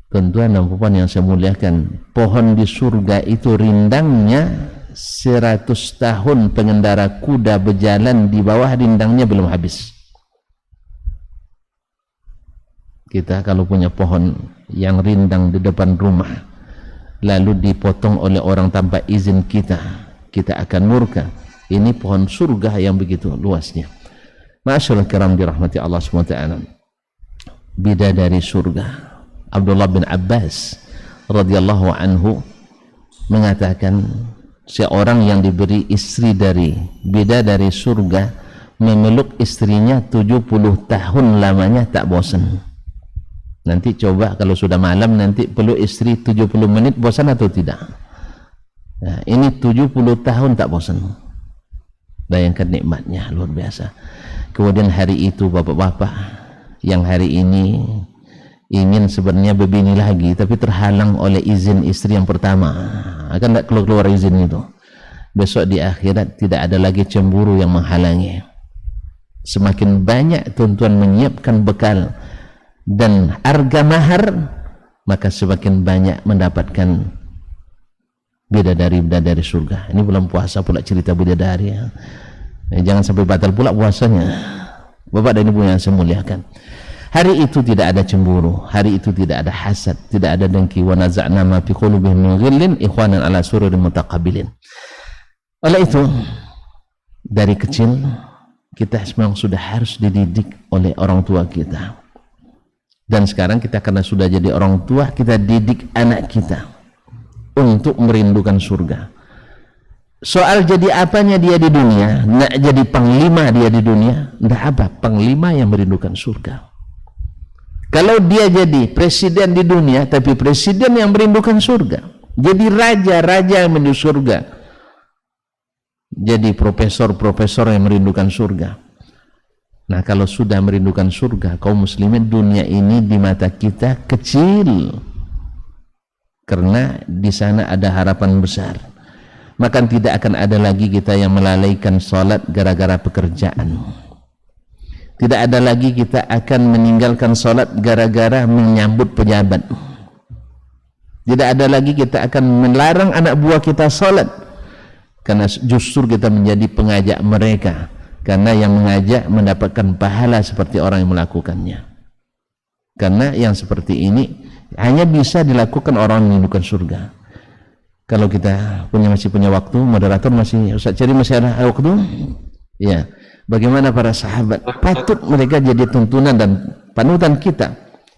Tuan-tuan dan puan yang saya muliakan, pohon di surga itu rindangnya 100 tahun pengendara kuda berjalan di bawah rindangnya belum habis. Kita kalau punya pohon yang rindang di depan rumah, lalu dipotong oleh orang tanpa izin kita akan murka. Ini pohon surga yang begitu luasnya. Ma'asyarul kiram dirahmati Allah SWT. Bidadari surga Abdullah bin Abbas radhiyallahu anhu mengatakan, seorang yang diberi istri dari bidadari surga memeluk istrinya 70 tahun lamanya tak bosan. Nanti coba kalau sudah malam nanti peluk istri 70 menit, bosan atau tidak? Nah, ini 70 tahun tak bosan. Bayangkan nikmatnya, luar biasa. Kemudian hari itu bapak-bapak yang hari ini ingin sebenarnya berbini lagi, tapi terhalang oleh izin istri yang pertama, akan tak keluar izin itu, besok di akhirat tidak ada lagi cemburu yang menghalangi. semakin banyak tuan-tuan menyiapkan bekal dan harga mahar, maka semakin banyak mendapatkan bidadari-bidadari surga. Ini bulan puasa pula cerita bidadari ya. Jangan sampai batal pula puasanya. Bapak dan Ibu yang saya muliakan, hari itu tidak ada cemburu, hari itu tidak ada hasad, tidak ada dengki. Wa naza'na ma fi qulubihim min ghillin ikhwanan ala sururin mutaqabilin. Oleh itu, dari kecil kita memang sudah harus dididik oleh orang tua kita. Dan sekarang kita karena sudah jadi orang tua, kita didik anak kita untuk merindukan surga. Soal jadi apanya dia di dunia, nak jadi panglima dia di dunia, ndak apa, panglima yang merindukan surga. Kalau dia jadi presiden di dunia, tapi presiden yang merindukan surga, jadi raja-raja yang merindukan surga, jadi profesor-profesor yang merindukan surga. Nah, kalau sudah merindukan surga, kaum muslimin, dunia ini di mata kita kecil, karena di sana ada harapan besar. Maka tidak akan ada lagi kita yang melalaikan salat gara-gara pekerjaan. Tidak ada lagi kita akan meninggalkan salat gara-gara menyambut pejabat. Tidak ada lagi kita akan melarang anak buah kita salat, karena justru kita menjadi pengajak mereka, karena yang mengajak mendapatkan pahala seperti orang yang melakukannya. Karena yang seperti ini hanya bisa dilakukan orang yang merindukan surga. Kalau kita masih punya waktu, moderator masih, Ustaz Ceri masih ada waktu? Ya. Bagaimana para sahabat? Patut mereka jadi tuntunan dan panutan kita.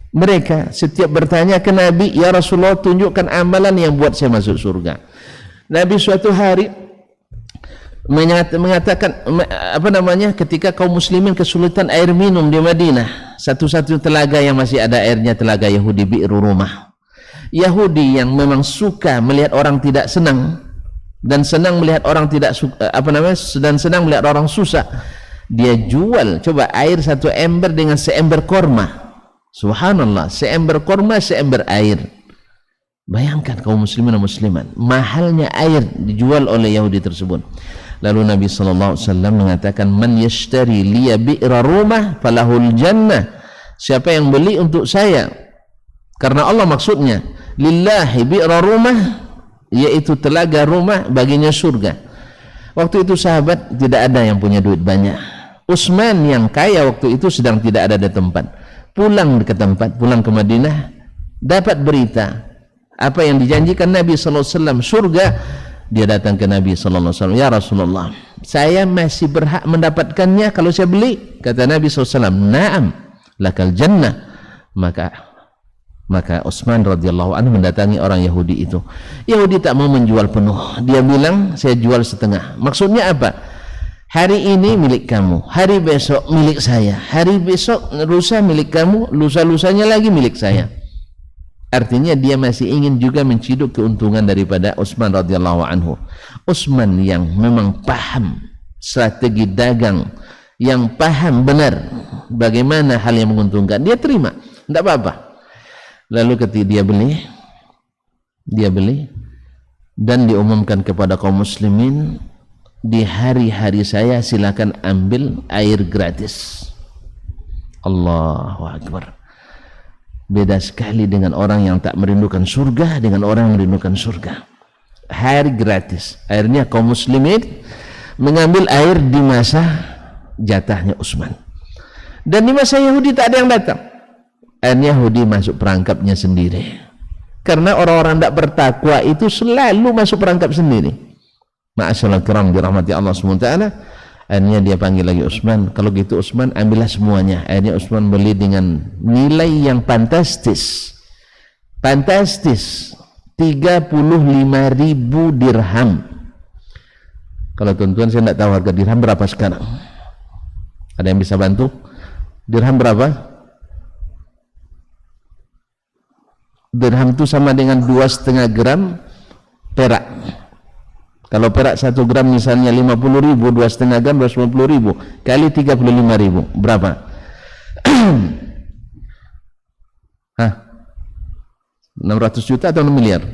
Mereka setiap bertanya ke Nabi, ya Rasulullah, tunjukkan amalan yang buat saya masuk surga. Nabi suatu hari mengatakan, ketika kaum muslimin kesulitan air minum di Madinah, satu-satu telaga yang masih ada airnya telaga Yahudi, Bi'ru Rumah. Yahudi yang memang suka melihat orang tidak senang dan senang melihat orang tidak dan senang melihat orang susah, dia jual coba air satu ember dengan seember korma. Subhanallah, seember korma, seember air. Bayangkan kaum muslimin dan muslimat, mahalnya air dijual oleh Yahudi tersebut. Lalu Nabi SAW mengatakan, man yashtari liya bi'ra rumah falahul jannah. Siapa yang beli untuk saya, karena Allah maksudnya, lillahi bi'ra rumah, yaitu telaga rumah, baginya surga. Waktu itu sahabat tidak ada yang punya duit banyak. Utsman yang kaya waktu itu sedang tidak ada di tempat. Pulang ke tempat, pulang ke Madinah, dapat berita apa yang dijanjikan Nabi SAW, surga. Dia datang ke Nabi SAW, ya Rasulullah, saya masih berhak mendapatkannya kalau saya beli. Kata Nabi SAW, na'am lakal jannah. Maka Utsman radhiyallahu anhu mendatangi orang Yahudi itu. Yahudi tak mau menjual penuh. Dia bilang, saya jual setengah. Maksudnya apa? Hari ini milik kamu, hari besok milik saya, hari besok lusa milik kamu, lusa-lusanya lagi milik saya. Artinya dia masih ingin juga menciduk keuntungan daripada Utsman radhiyallahu anhu. Utsman yang memang paham strategi dagang, yang paham benar bagaimana hal yang menguntungkan, dia terima, tidak apa-apa. Lalu ketika dia beli dan diumumkan kepada kaum muslimin, di hari-hari saya silakan ambil air gratis. Allahu Akbar. Beda sekali dengan orang yang tak merindukan surga dengan orang yang merindukan surga. Air gratis, airnya kaum muslimin mengambil air di masa jatahnya Utsman, dan di masa Yahudi tak ada yang datang. Akhirnya Yahudi masuk perangkapnya sendiri, karena orang-orang tidak bertakwa itu selalu masuk perangkap sendiri. Ma'asyiral kiram dirahmati Allah SWT. Akhirnya dia panggil lagi Utsman, kalau gitu Utsman ambillah semuanya. Akhirnya Utsman beli dengan nilai yang fantastis, 35.000 dirham. Kalau tuan-tuan, saya tidak tahu harga dirham berapa sekarang. Ada yang bisa bantu? Dirham berapa? Dirham itu sama dengan 2,5 gram perak. Kalau perak 1 gram misalnya 50.000, 2,5 gram 250.000 kali 35.000 berapa? Hah? 600 juta atau 6 miliar?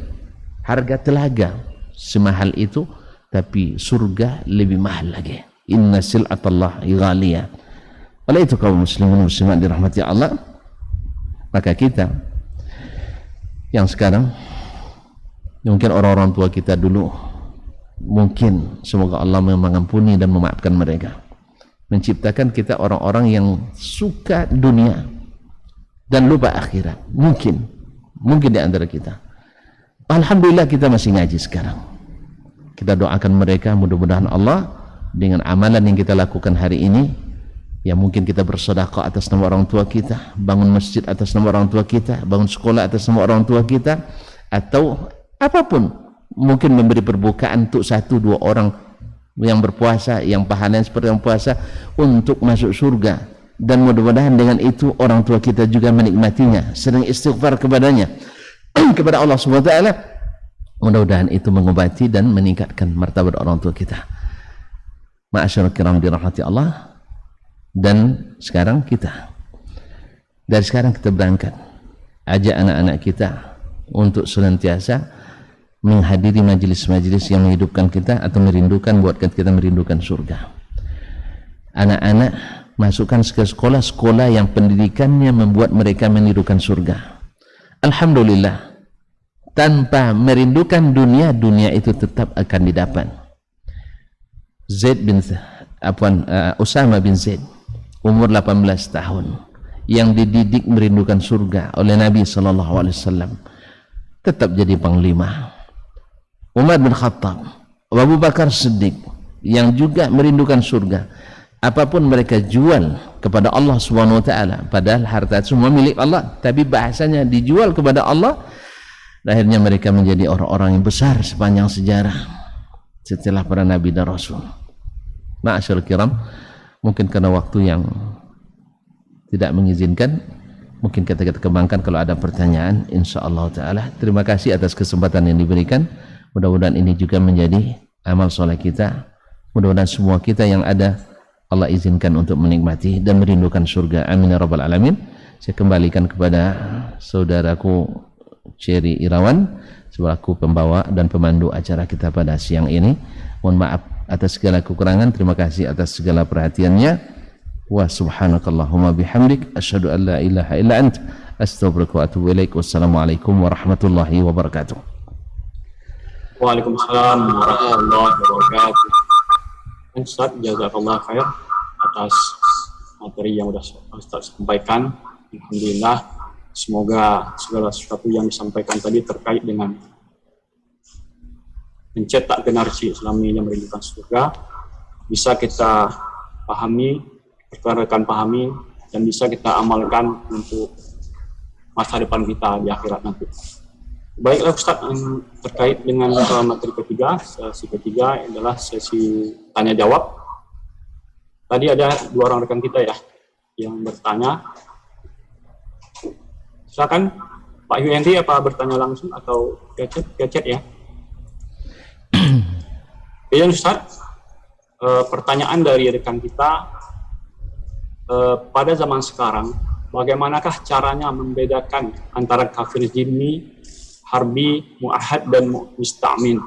Harga telaga semahal itu, tapi surga lebih mahal lagi. Inna sil'atallah ghaliyah. Oleh itu kaum muslimin muslimat dirahmati Allah, maka kita yang sekarang, mungkin orang-orang tua kita dulu, mungkin semoga Allah mengampuni dan memaafkan mereka, menciptakan kita orang-orang yang suka dunia dan lupa akhirat. Mungkin di antara kita. Alhamdulillah kita masih ngaji sekarang. Kita doakan mereka, mudah-mudahan Allah dengan amalan yang kita lakukan hari ini, ya mungkin kita bersedekah atas nama orang tua kita, bangun masjid atas nama orang tua kita, bangun sekolah atas nama orang tua kita, atau apapun, mungkin memberi perbukaan untuk 1-2 orang yang berpuasa, yang pahalanya seperti yang puasa, untuk masuk surga. Dan mudah-mudahan dengan itu orang tua kita juga menikmatinya, sering istighfar kepadanya, kepada Allah Subhanahu wa taala. Mudah-mudahan itu mengobati dan meningkatkan martabat orang tua kita. Ma'asyiral kiram dirahmati Allah. Dan sekarang dari sekarang kita berangkat, ajak anak-anak kita untuk senantiasa menghadiri majelis-majelis yang menghidupkan kita atau merindukan, buatkan kita merindukan surga. Anak-anak masukkan ke sekolah-sekolah yang pendidikannya membuat mereka merindukan surga. Alhamdulillah, tanpa merindukan dunia, dunia itu tetap akan didapat. Usama bin Zaid, umur 18 tahun, yang dididik merindukan surga oleh Nabi SAW, tetap jadi panglima. Umar bin Khattab, Abu Bakar Siddiq, yang juga merindukan surga, apapun mereka jual kepada Allah Subhanahu wa taala, padahal harta semua milik Allah, tapi bahasanya dijual kepada Allah. Akhirnya mereka menjadi orang-orang yang besar sepanjang sejarah setelah para nabi dan rasul. Ma'asyiral kiram, mungkin karena waktu yang tidak mengizinkan, mungkin kita kembangkan kalau ada pertanyaan, insyaallah taala. Terima kasih atas kesempatan yang diberikan. Mudah-mudahan ini juga menjadi amal soleh kita. Mudah-mudahan semua kita yang ada Allah izinkan untuk menikmati dan merindukan surga. Amin ya rabbal alamin. Saya kembalikan kepada saudaraku Cherry Irawan selaku pembawa dan pemandu acara kita pada siang ini. Mohon maaf atas segala kekurangan. Terima kasih atas segala perhatiannya. Wa subhanakallahumma bihamdik asyhadu an la ilaha illa ant astaghfiruka wa atubu ilaik. Wassalamualaikum warahmatullahi wabarakatuh. Waalaikumsalam warahmatullahi wabarakatuh. Ustaz, jazakallah khair atas materi yang sudah Ustaz sampaikan. Alhamdulillah, semoga segala sesuatu yang disampaikan tadi terkait dengan mencetak generasi Islami yang merindukan surga bisa kita pahami, rekan-rekan pahami, dan bisa kita amalkan untuk masa depan kita di akhirat nanti. Baiklah Ustaz, terkait dengan materi ketiga, sesi ketiga adalah sesi tanya jawab. Tadi ada 2 orang rekan kita ya yang bertanya. Silakan Pak Yuyanti, apa bertanya langsung atau via chat ya? Ya Ustaz, pertanyaan dari rekan kita, pada zaman sekarang bagaimanakah caranya membedakan antara kafir zimmi, harbi, mu'ahad, dan musta'min?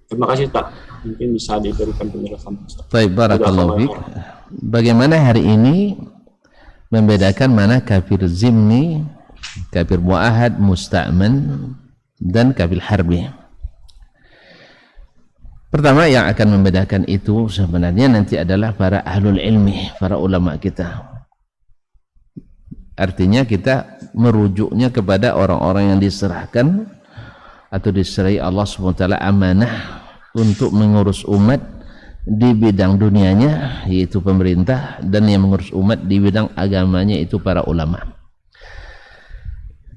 Terima kasih Ustaz, mungkin bisa diberikan penjelasan Ustaz. Baik, barakallahu fiik. Bagaimana hari ini membedakan mana kafir zimmi, kafir mu'ahad, musta'man, dan kafir harbi? Pertama yang akan membedakan itu sebenarnya nanti adalah para ahlul ilmi, para ulama kita. Artinya kita merujuknya kepada orang-orang yang diserahkan atau diserahi Allah SWT amanah untuk mengurus umat di bidang dunianya, yaitu pemerintah, dan yang mengurus umat di bidang agamanya itu para ulama.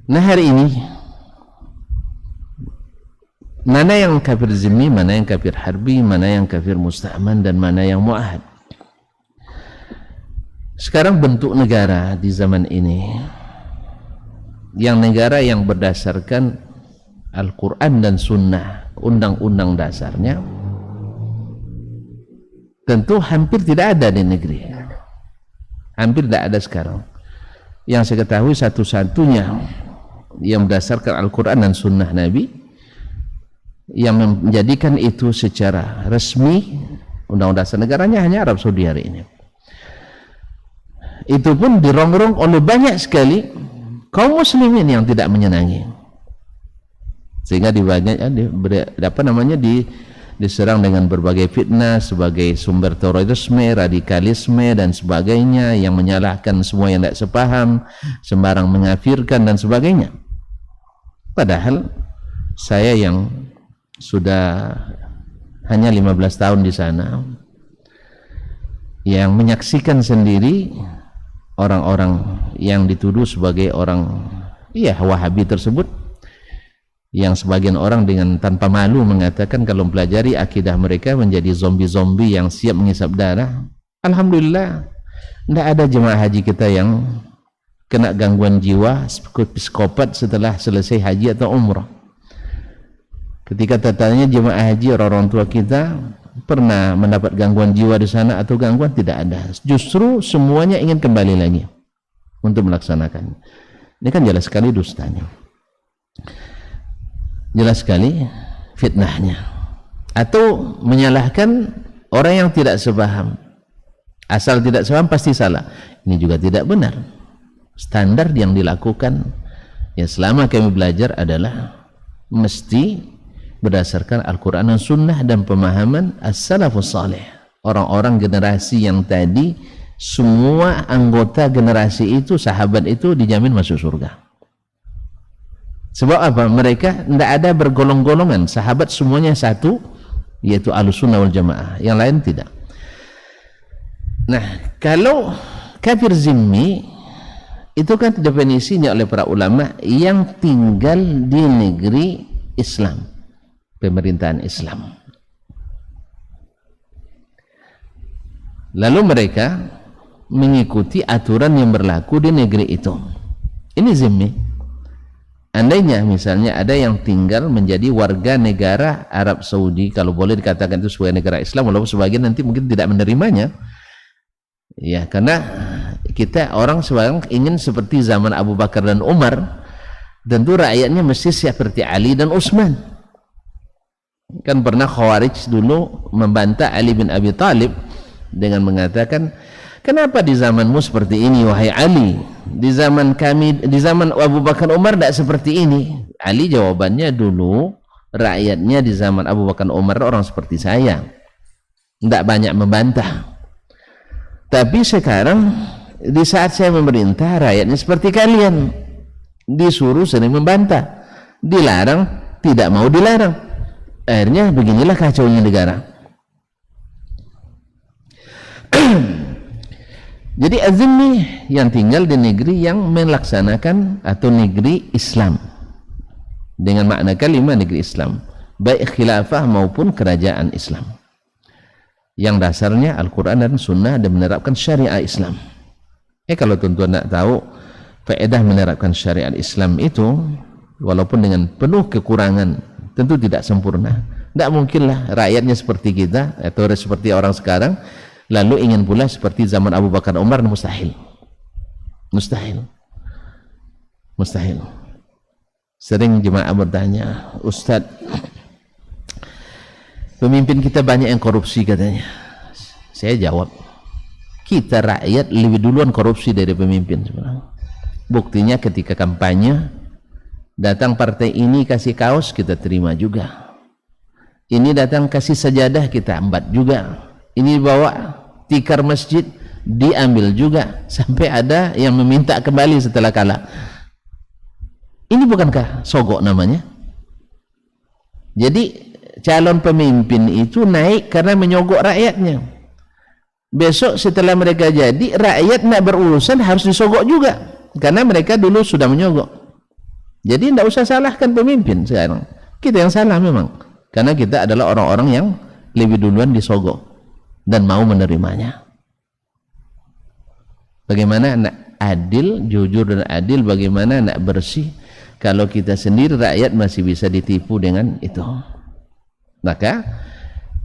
Nah hari ini, mana yang kafir zimmi, mana yang kafir harbi, mana yang kafir musta'man, dan mana yang mu'ahad? Sekarang bentuk negara di zaman ini, yang negara yang berdasarkan Al-Quran dan Sunnah, undang-undang dasarnya, tentu hampir tidak ada di negeri. Hampir tidak ada sekarang. Yang saya ketahui satu-satunya yang berdasarkan Al-Quran dan Sunnah Nabi, yang menjadikan itu secara resmi undang-undang dasar negaranya hanya Arab Saudi hari ini. itu pun dirongrong oleh banyak sekali kaum muslimin yang tidak menyenangi, sehingga diserang dengan berbagai fitnah sebagai sumber terorisme, radikalisme dan sebagainya, yang menyalahkan semua yang tidak sepaham, sembarang mengafirkan dan sebagainya. Padahal saya yang sudah hanya 15 tahun di sana, yang menyaksikan sendiri orang-orang yang dituduh sebagai orang Wahabi tersebut, yang sebagian orang dengan tanpa malu mengatakan kalau mempelajari akidah mereka menjadi zombie-zombie yang siap mengisap darah. Alhamdulillah, tidak ada jemaah haji kita yang kena gangguan jiwa psikopat setelah selesai haji atau umrah. Ketika tertanya jemaah haji, orang tua kita pernah mendapat gangguan jiwa di sana atau gangguan, tidak ada. Justru semuanya ingin kembali lagi untuk melaksanakan. Ini kan jelas sekali dustanya, jelas sekali fitnahnya, atau menyalahkan orang yang tidak sepaham. Asal tidak sepaham pasti salah. Ini juga tidak benar. Standar yang dilakukan selama kami belajar adalah mesti berdasarkan Al-Quran dan Sunnah dan pemahaman as-salafus salih, orang-orang generasi yang tadi. Semua anggota generasi itu, sahabat itu dijamin masuk surga. Sebab apa? Mereka tidak ada bergolong-golongan, sahabat semuanya satu, yaitu Ahlussunnah wal Jamaah, yang lain tidak. Nah, kalau kafir zimmi itu kan definisinya oleh para ulama yang tinggal di negeri Islam, pemerintahan Islam. Lalu mereka mengikuti aturan yang berlaku di negeri itu. Ini zimmi. Andainya misalnya ada yang tinggal menjadi warga negara Arab Saudi, kalau boleh dikatakan itu sebagai negara Islam, walaupun sebagian nanti mungkin tidak menerimanya, karena kita orang sekarang ingin seperti zaman Abu Bakar dan Umar. Tentu rakyatnya mesti seperti Ali dan Utsman. Kan pernah Khawarij dulu membantah Ali bin Abi Thalib dengan mengatakan, kenapa di zamanmu seperti ini wahai Ali, di zaman kami, di zaman Abu Bakar Umar tidak seperti ini. Ali jawabannya, dulu rakyatnya di zaman Abu Bakar Umar orang seperti saya, tidak banyak membantah. Tapi sekarang di saat saya memerintah, rakyatnya seperti kalian, disuruh sering membantah, dilarang tidak mau dilarang. Akhirnya beginilah kacaunya negara. Jadi azimmi yang tinggal di negeri yang melaksanakan atau negeri Islam, dengan makna kalimah negeri Islam, baik khilafah maupun kerajaan Islam, yang dasarnya Al-Quran dan Sunnah dan menerapkan syariat Islam. Kalau tuan-tuan nak tahu faedah menerapkan syariat Islam itu, walaupun dengan penuh kekurangan, tentu tidak sempurna. Tidak mungkinlah rakyatnya seperti kita atau seperti orang sekarang, lalu ingin pula seperti zaman Abu Bakar Umar. Mustahil. Sering jemaah bertanya, Ustaz, pemimpin kita banyak yang korupsi katanya. Saya jawab, kita rakyat lebih duluan korupsi dari pemimpin sebenarnya. Buktinya ketika kampanye, datang partai ini kasih kaos, kita terima juga. Ini datang kasih sajadah, kita ambat juga. Ini bawa tikar masjid, diambil juga. Sampai ada yang meminta kembali setelah kalah. Ini bukankah sogok namanya? Jadi calon pemimpin itu naik karena menyogok rakyatnya. Besok setelah mereka jadi, rakyat nak berurusan harus disogok juga, karena mereka dulu sudah menyogok. Jadi tidak usah salahkan pemimpin sekarang, kita yang salah memang, karena kita adalah orang-orang yang lebih duluan disogok dan mau menerimanya. Bagaimana nak adil, jujur dan adil, bagaimana nak bersih kalau kita sendiri rakyat masih bisa ditipu dengan itu? Maka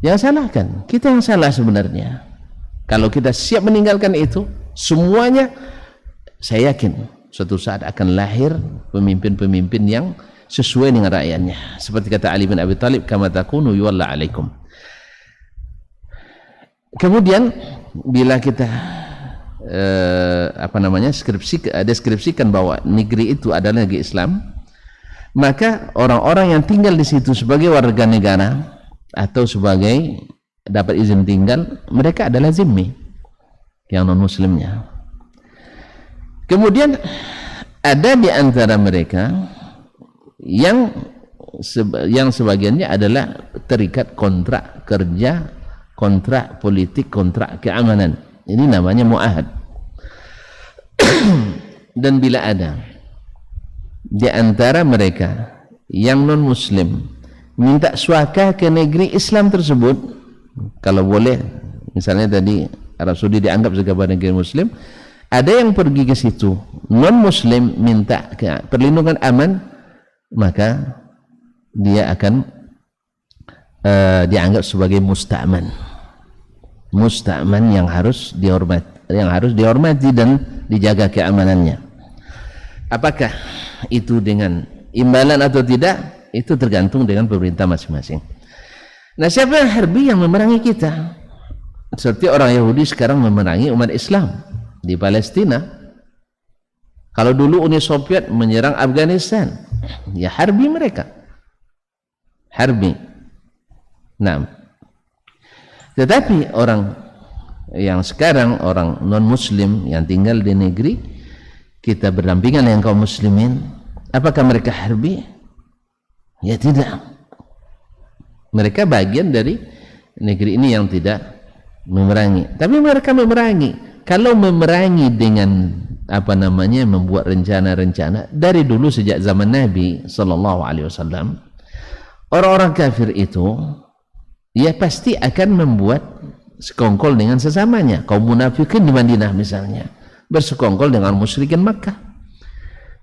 yang salahkan, kita yang salah sebenarnya. Kalau kita siap meninggalkan itu semuanya, saya yakin suatu saat akan lahir pemimpin-pemimpin yang sesuai dengan rakyatnya. Seperti kata Ali bin Abi Thalib, kama takunu yuwalla alaikum. Kemudian bila kita deskripsikan bahwa negeri itu adalah negeri Islam, maka orang-orang yang tinggal di situ sebagai warga negara atau sebagai dapat izin tinggal, mereka adalah zimmi, yang non muslimnya. Kemudian ada di antara mereka yang sebagiannya adalah terikat kontrak kerja, kontrak politik, kontrak keamanan. Ini namanya mu'ahad. Dan bila ada di antara mereka yang non muslim minta suaka ke negeri Islam tersebut, kalau boleh, misalnya tadi Arab Saudi dianggap sebagai negeri muslim, ada yang pergi ke situ non muslim minta perlindungan aman, maka dia akan dianggap sebagai musta'man yang harus dihormati dan dijaga keamanannya. Apakah itu dengan imbalan atau tidak, itu tergantung dengan pemerintah masing-masing. Nah, siapa yang harbi yang memerangi kita? Seperti orang Yahudi sekarang memerangi umat Islam di Palestina. Kalau dulu Uni Soviet menyerang Afghanistan, ya harbi mereka, harbi. Nah, tetapi orang yang sekarang, orang non muslim yang tinggal di negeri kita berdampingan dengan kaum muslimin, apakah mereka harbi? Ya tidak. Mereka bagian dari negeri ini yang tidak memerangi. Tapi mereka memerangi. Kalau memerangi dengan membuat rencana-rencana dari dulu sejak zaman Nabi sallallahu alaihi wasallam, orang-orang kafir itu ya pasti akan membuat sekongkol dengan sesamanya. Kaum munafikin di Madinah misalnya bersekongkol dengan musyrikin Makkah,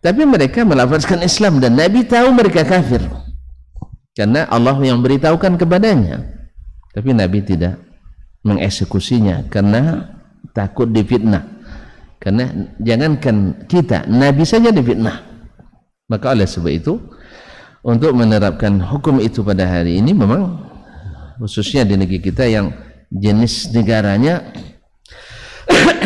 tapi mereka melafazkan Islam dan Nabi tahu mereka kafir karena Allah yang beritahukan kepadanya, tapi Nabi tidak mengeksekusinya karena takut difitnah. Karena jangankan kita, Nabi saja difitnah. Maka oleh sebab itu, untuk menerapkan hukum itu pada hari ini, memang khususnya di negeri kita yang jenis negaranya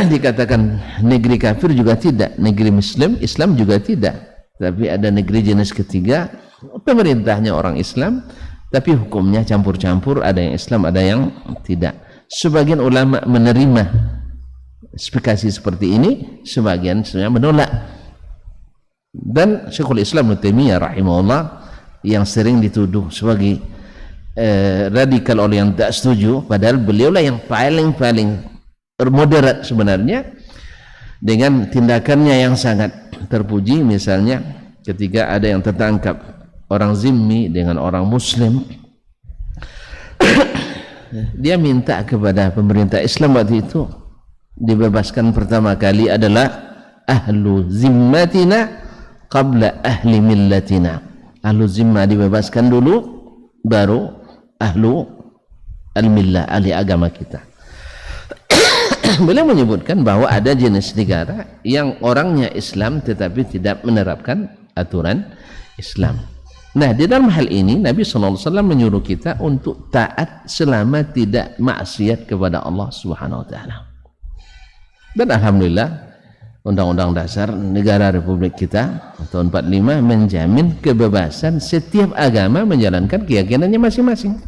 dikatakan negeri kafir juga tidak, negeri muslim, Islam juga tidak, tapi ada negeri jenis ketiga, pemerintahnya orang Islam tapi hukumnya campur-campur, ada yang Islam ada yang tidak. Sebagian ulama menerima spesifikasi seperti ini, sebagian sebenarnya menolak. Dan Syekhul Islam Ibnu Taimiyah rahimahullah yang sering dituduh sebagai radikal oleh yang tak setuju, padahal beliaulah yang paling moderat sebenarnya dengan tindakannya yang sangat terpuji. Misalnya ketika ada yang tertangkap orang zimmi dengan orang muslim, dia minta kepada pemerintah Islam waktu itu dibebaskan pertama kali adalah ahlu zimmatina qabla ahli millatina. Ahlu zimmah dibebaskan dulu, baru ahlu al-millah, ahli agama kita. Beliau menyebutkan bahwa ada jenis negara yang orangnya Islam tetapi tidak menerapkan aturan Islam. Nah, di dalam hal ini Nabi SAW menyuruh kita untuk taat selama tidak maksiat kepada Allah Subhanahu wa taala. Dan alhamdulillah Undang-Undang Dasar Negara Republik kita tahun 45 menjamin kebebasan setiap agama menjalankan keyakinannya masing-masing.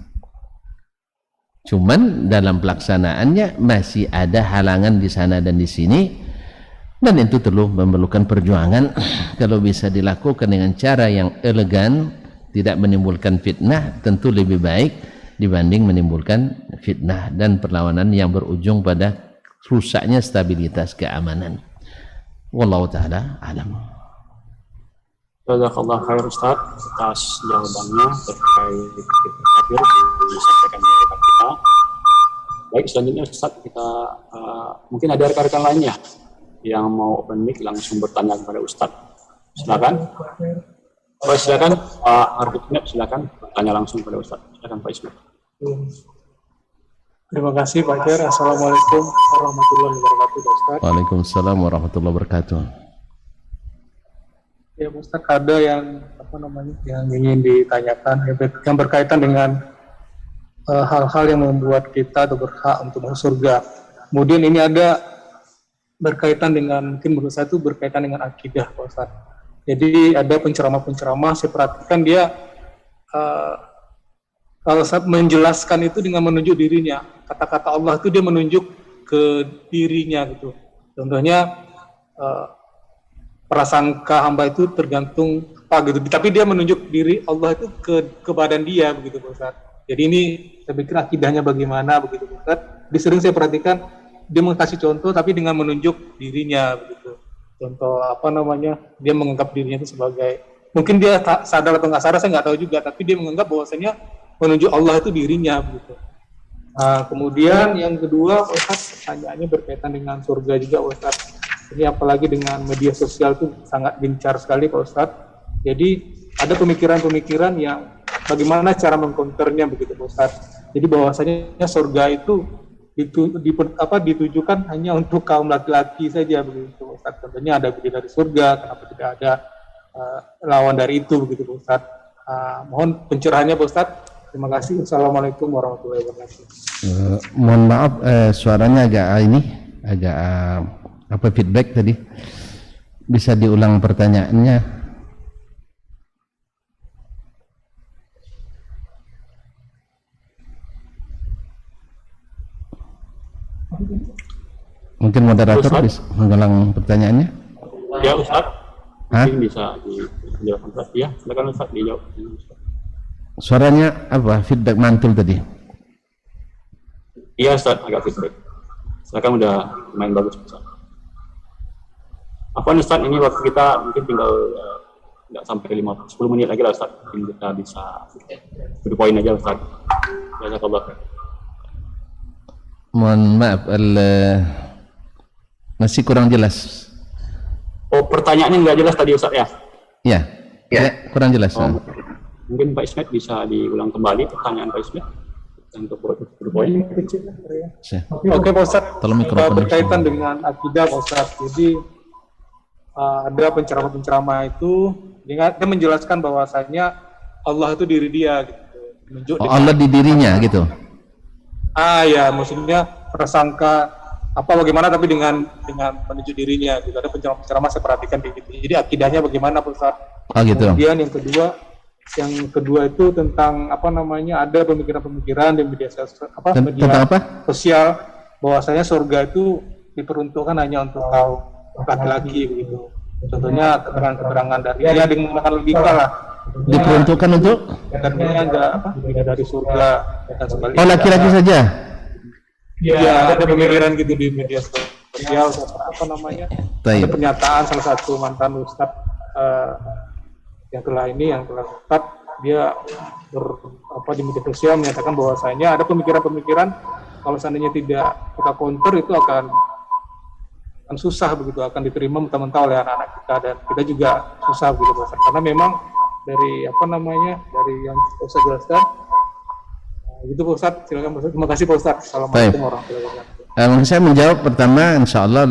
Cuman dalam pelaksanaannya masih ada halangan di sana dan di sini, dan itu perlu memerlukan perjuangan. Kalau bisa dilakukan dengan cara yang elegan, tidak menimbulkan fitnah, tentu lebih baik dibanding menimbulkan fitnah dan perlawanan yang berujung pada rusaknya stabilitas keamanan. Wallahu ta'ala alam. Jazakallah khair Ustaz atas jawabannya terkait kafir yang disampaikan oleh rekan kita. Baik, selanjutnya Ustaz, kita mungkin ada rekan-rekan lainnya yang mau open mic langsung bertanya kepada Ustaz. Silakan. Silakan Pak Arbitnet, silakan bertanya langsung kepada Ustaz. Silakan Pak Ismail. Terima kasih Pak Khair. Assalamualaikum warahmatullahi wabarakatuh Ustaz. Waalaikumsalam warahmatullahi wabarakatuh. Ya Ustaz, ada yang yang ingin ditanyakan yang berkaitan dengan hal-hal yang membuat kita atau berhak untuk masuk surga. Kemudian ini ada berkaitan dengan, mungkin menurut saya itu berkaitan dengan akidah Pak Ustadz. Jadi ada penceramah-penceramah, saya perhatikan dia kalau saat menjelaskan itu dengan menunjuk dirinya. Kata-kata Allah itu dia menunjuk ke dirinya gitu. Contohnya prasangka hamba itu tergantung apa gitu. Tapi dia menunjuk diri Allah itu ke badan dia begitu Pak Ustadz. Jadi ini saya pikir akidahnya bagaimana begitu Pak Ustadz. Sering saya perhatikan dia mengasih contoh tapi dengan menunjuk dirinya begitu. Contoh apa namanya, dia menganggap dirinya itu sebagai, mungkin dia sadar atau nggak sadar saya nggak tahu juga, tapi dia menganggap bahwasanya menunjuk Allah itu dirinya begitu. Nah, kemudian yang kedua Ustaz, pertanyaannya berkaitan dengan surga juga Ustaz. Ini apalagi dengan media sosial itu sangat gencar sekali Pak Ustaz. Jadi ada pemikiran-pemikiran yang bagaimana cara mengcounternya begitu Pak Ustaz. Jadi bahwasanya surga itu ditujukan hanya untuk kaum laki-laki saja begitu Ustaz. Contohnya ada bidadari surga, kenapa tidak ada lawan dari itu begitu Ustaz. Mohon pencerahannya Pak Ustaz. Terima kasih. Assalamualaikum warahmatullahi wabarakatuh. Mohon maaf, suaranya agak feedback tadi. Bisa diulang pertanyaannya? Mungkin moderator bisa mengulang pertanyaannya? Ya Ustaz, Hah? mungkin bisa dijawab Ustaz. Ya, silakan Ustaz dijawab. Suaranya apa? Feedback mantul tadi. Iya Ustaz, agak feedback. Silakan, udah main bagus Ustaz. Apa Ustaz, ini waktu kita mungkin tinggal nggak sampai 10 menit lagi lah Ustaz. Mungkin kita bisa to the point aja Ustaz. Jazakallah. Mohon maaf, masih kurang jelas. Oh, pertanyaannya nggak jelas tadi Ustaz ya? Ya, kurang jelas. Oh, mungkin Pak Ismet bisa diulang kembali pertanyaan Pak Ismet untuk to the point. Oke Pak Ustaz, Tolong mikrofon berkaitan dengan akidah Pak Ustaz. Jadi ada penceramah-penceramah itu dia menjelaskan bahwasanya Allah itu diri dia gitu. Allah di dirinya gitu. Ya, maksudnya prasangka bagaimana tapi dengan menunjuk dirinya gitu. Ada penceramah saya perhatikan kayak gitu. Jadi akidahnya bagaimana Pak Ustaz? Oh gitu. Kemudian yang kedua itu tentang ada pemikiran-pemikiran di media sosial sosial bahwasanya surga itu diperuntukkan hanya untuk kaum laki-laki begitu. Contohnya keterangan-keterangan dari dengan menggunakan logika lah. Diperuntukkan untuk? Katanya dari surga dan sebaliknya. Oh, laki-laki saja? Iya, ada pemikiran gitu di media sosial. Ada pernyataan salah satu mantan ustadz yang telah ustadz, dia di media sosial menyatakan bahwasanya ada pemikiran-pemikiran kalau seandainya tidak kita counter itu akan susah begitu, akan diterima mentah-mentah oleh anak-anak kita, dan kita juga susah begitu Pak Ustadz. Karena memang dari dari yang saya jelaskan gitu Pak Ustadz. Silakan Pak Ustadz. Terima kasih Pak Ustadz. Assalamualaikum warahmatullahi wabarakatuh. Saya menjawab pertama, insya Allah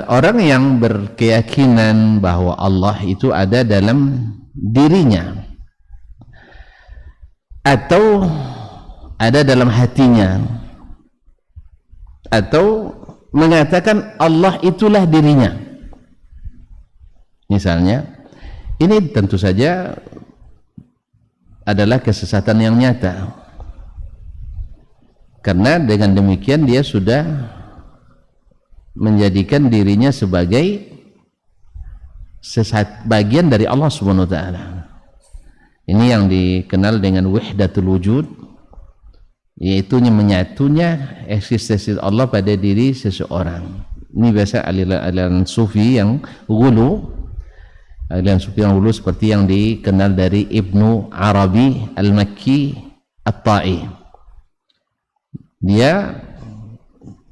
orang yang berkeyakinan bahwa Allah itu ada dalam dirinya atau ada dalam hatinya atau mengatakan Allah itulah dirinya, misalnya, ini tentu saja adalah kesesatan yang nyata, karena dengan demikian dia sudah menjadikan dirinya sebagai bagian dari Allah Subhanahu wa taala. Ini yang dikenal dengan wahdatul wujud, yaitu menyatunya eksistensi Allah pada diri seseorang. Ini biasa aliran sufi yang ghulu, seperti yang dikenal dari Ibnu Arabi Al-Makki At-Ta'i. Dia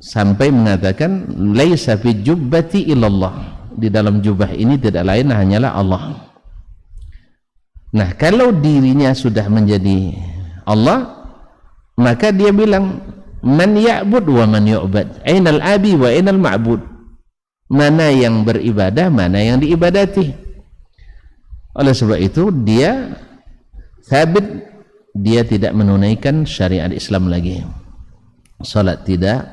sampai mengatakan laisa fi jubbati illallah, di dalam jubah ini tidak lain hanyalah Allah. Nah, kalau dirinya sudah menjadi Allah, maka dia bilang man ya'bud wa man yu'bad, ainal abi wa ainal ma'bud, mana yang beribadah, mana yang diibadati. Oleh sebab itu dia sabit, dia tidak menunaikan syariat Islam lagi. Salat tidak,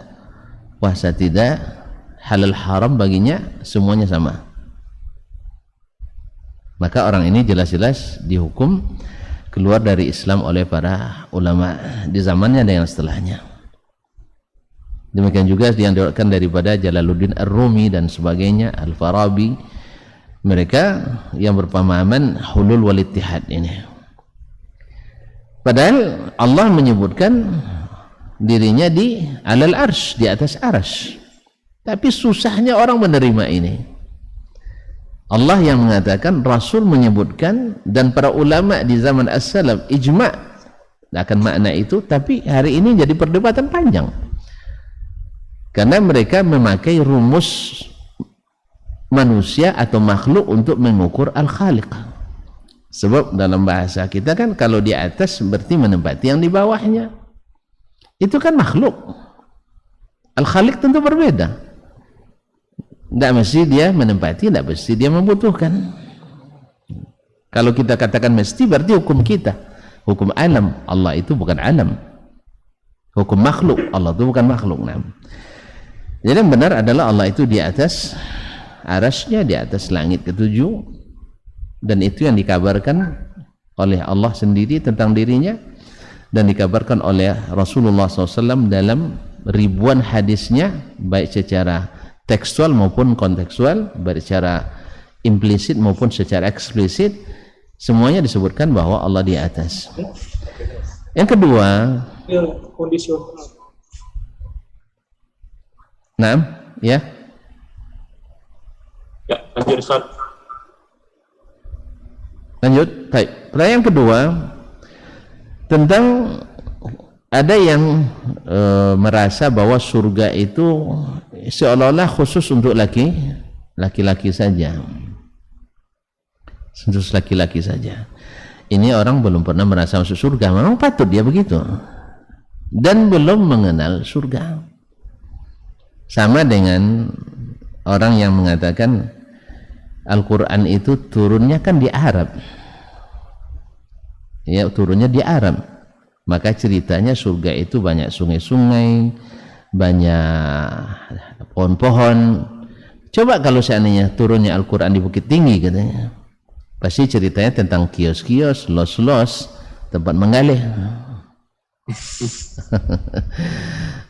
puasa tidak, halal haram baginya semuanya sama. Maka orang ini jelas-jelas dihukum keluar dari Islam oleh para ulama di zamannya dan yang setelahnya. Demikian juga yang diriwayatkan daripada Jalaluddin Ar-Rumi dan sebagainya, Al-Farabi, mereka yang berpemahaman hulul wal ittihad ini. Padahal Allah menyebutkan dirinya di alal arsh, di atas arsh. Tapi susahnya orang menerima ini. Allah yang mengatakan, Rasul menyebutkan, dan para ulama di zaman as-salaf ijma' akan makna itu, tapi hari ini jadi perdebatan panjang karena mereka memakai rumus manusia atau makhluk untuk mengukur al-khaliq. Sebab dalam bahasa kita kan kalau di atas berarti menempati yang di bawahnya, itu kan makhluk. Al-khaliq tentu berbeda. Tidak mesti dia menempati, tidak mesti dia membutuhkan. Kalau kita katakan mesti, berarti hukum kita, hukum alam. Allah itu bukan alam. Hukum makhluk, Allah itu bukan makhluk. Jadi yang benar adalah Allah itu di atas arasnya, di atas langit ketujuh, dan itu yang dikabarkan oleh Allah sendiri tentang dirinya, dan dikabarkan oleh Rasulullah SAW dalam ribuan hadisnya, baik secara tekstual maupun kontekstual, baik secara implisit maupun secara eksplisit, semuanya disebutkan bahwa Allah di atas. Yang kedua, kondisional. nah, ya, Ya, lanjut Ustaz. lanjut. Baik. Pertanyaan yang kedua tentang ada yang merasa bahwa surga itu seolah-olah khusus untuk laki-laki saja, khusus laki-laki saja. Ini orang belum pernah merasa masuk surga, memang patut dia begitu, dan belum mengenal surga. Sama dengan orang yang mengatakan Al-Quran itu turunnya kan di Arab, ya, turunnya di Arab, maka ceritanya surga itu banyak sungai-sungai, banyak pohon-pohon. Coba kalau seandainya turunnya Al-Quran di Bukit Tinggi, katanya, pasti ceritanya tentang kios-kios, los-los, tempat menggalih.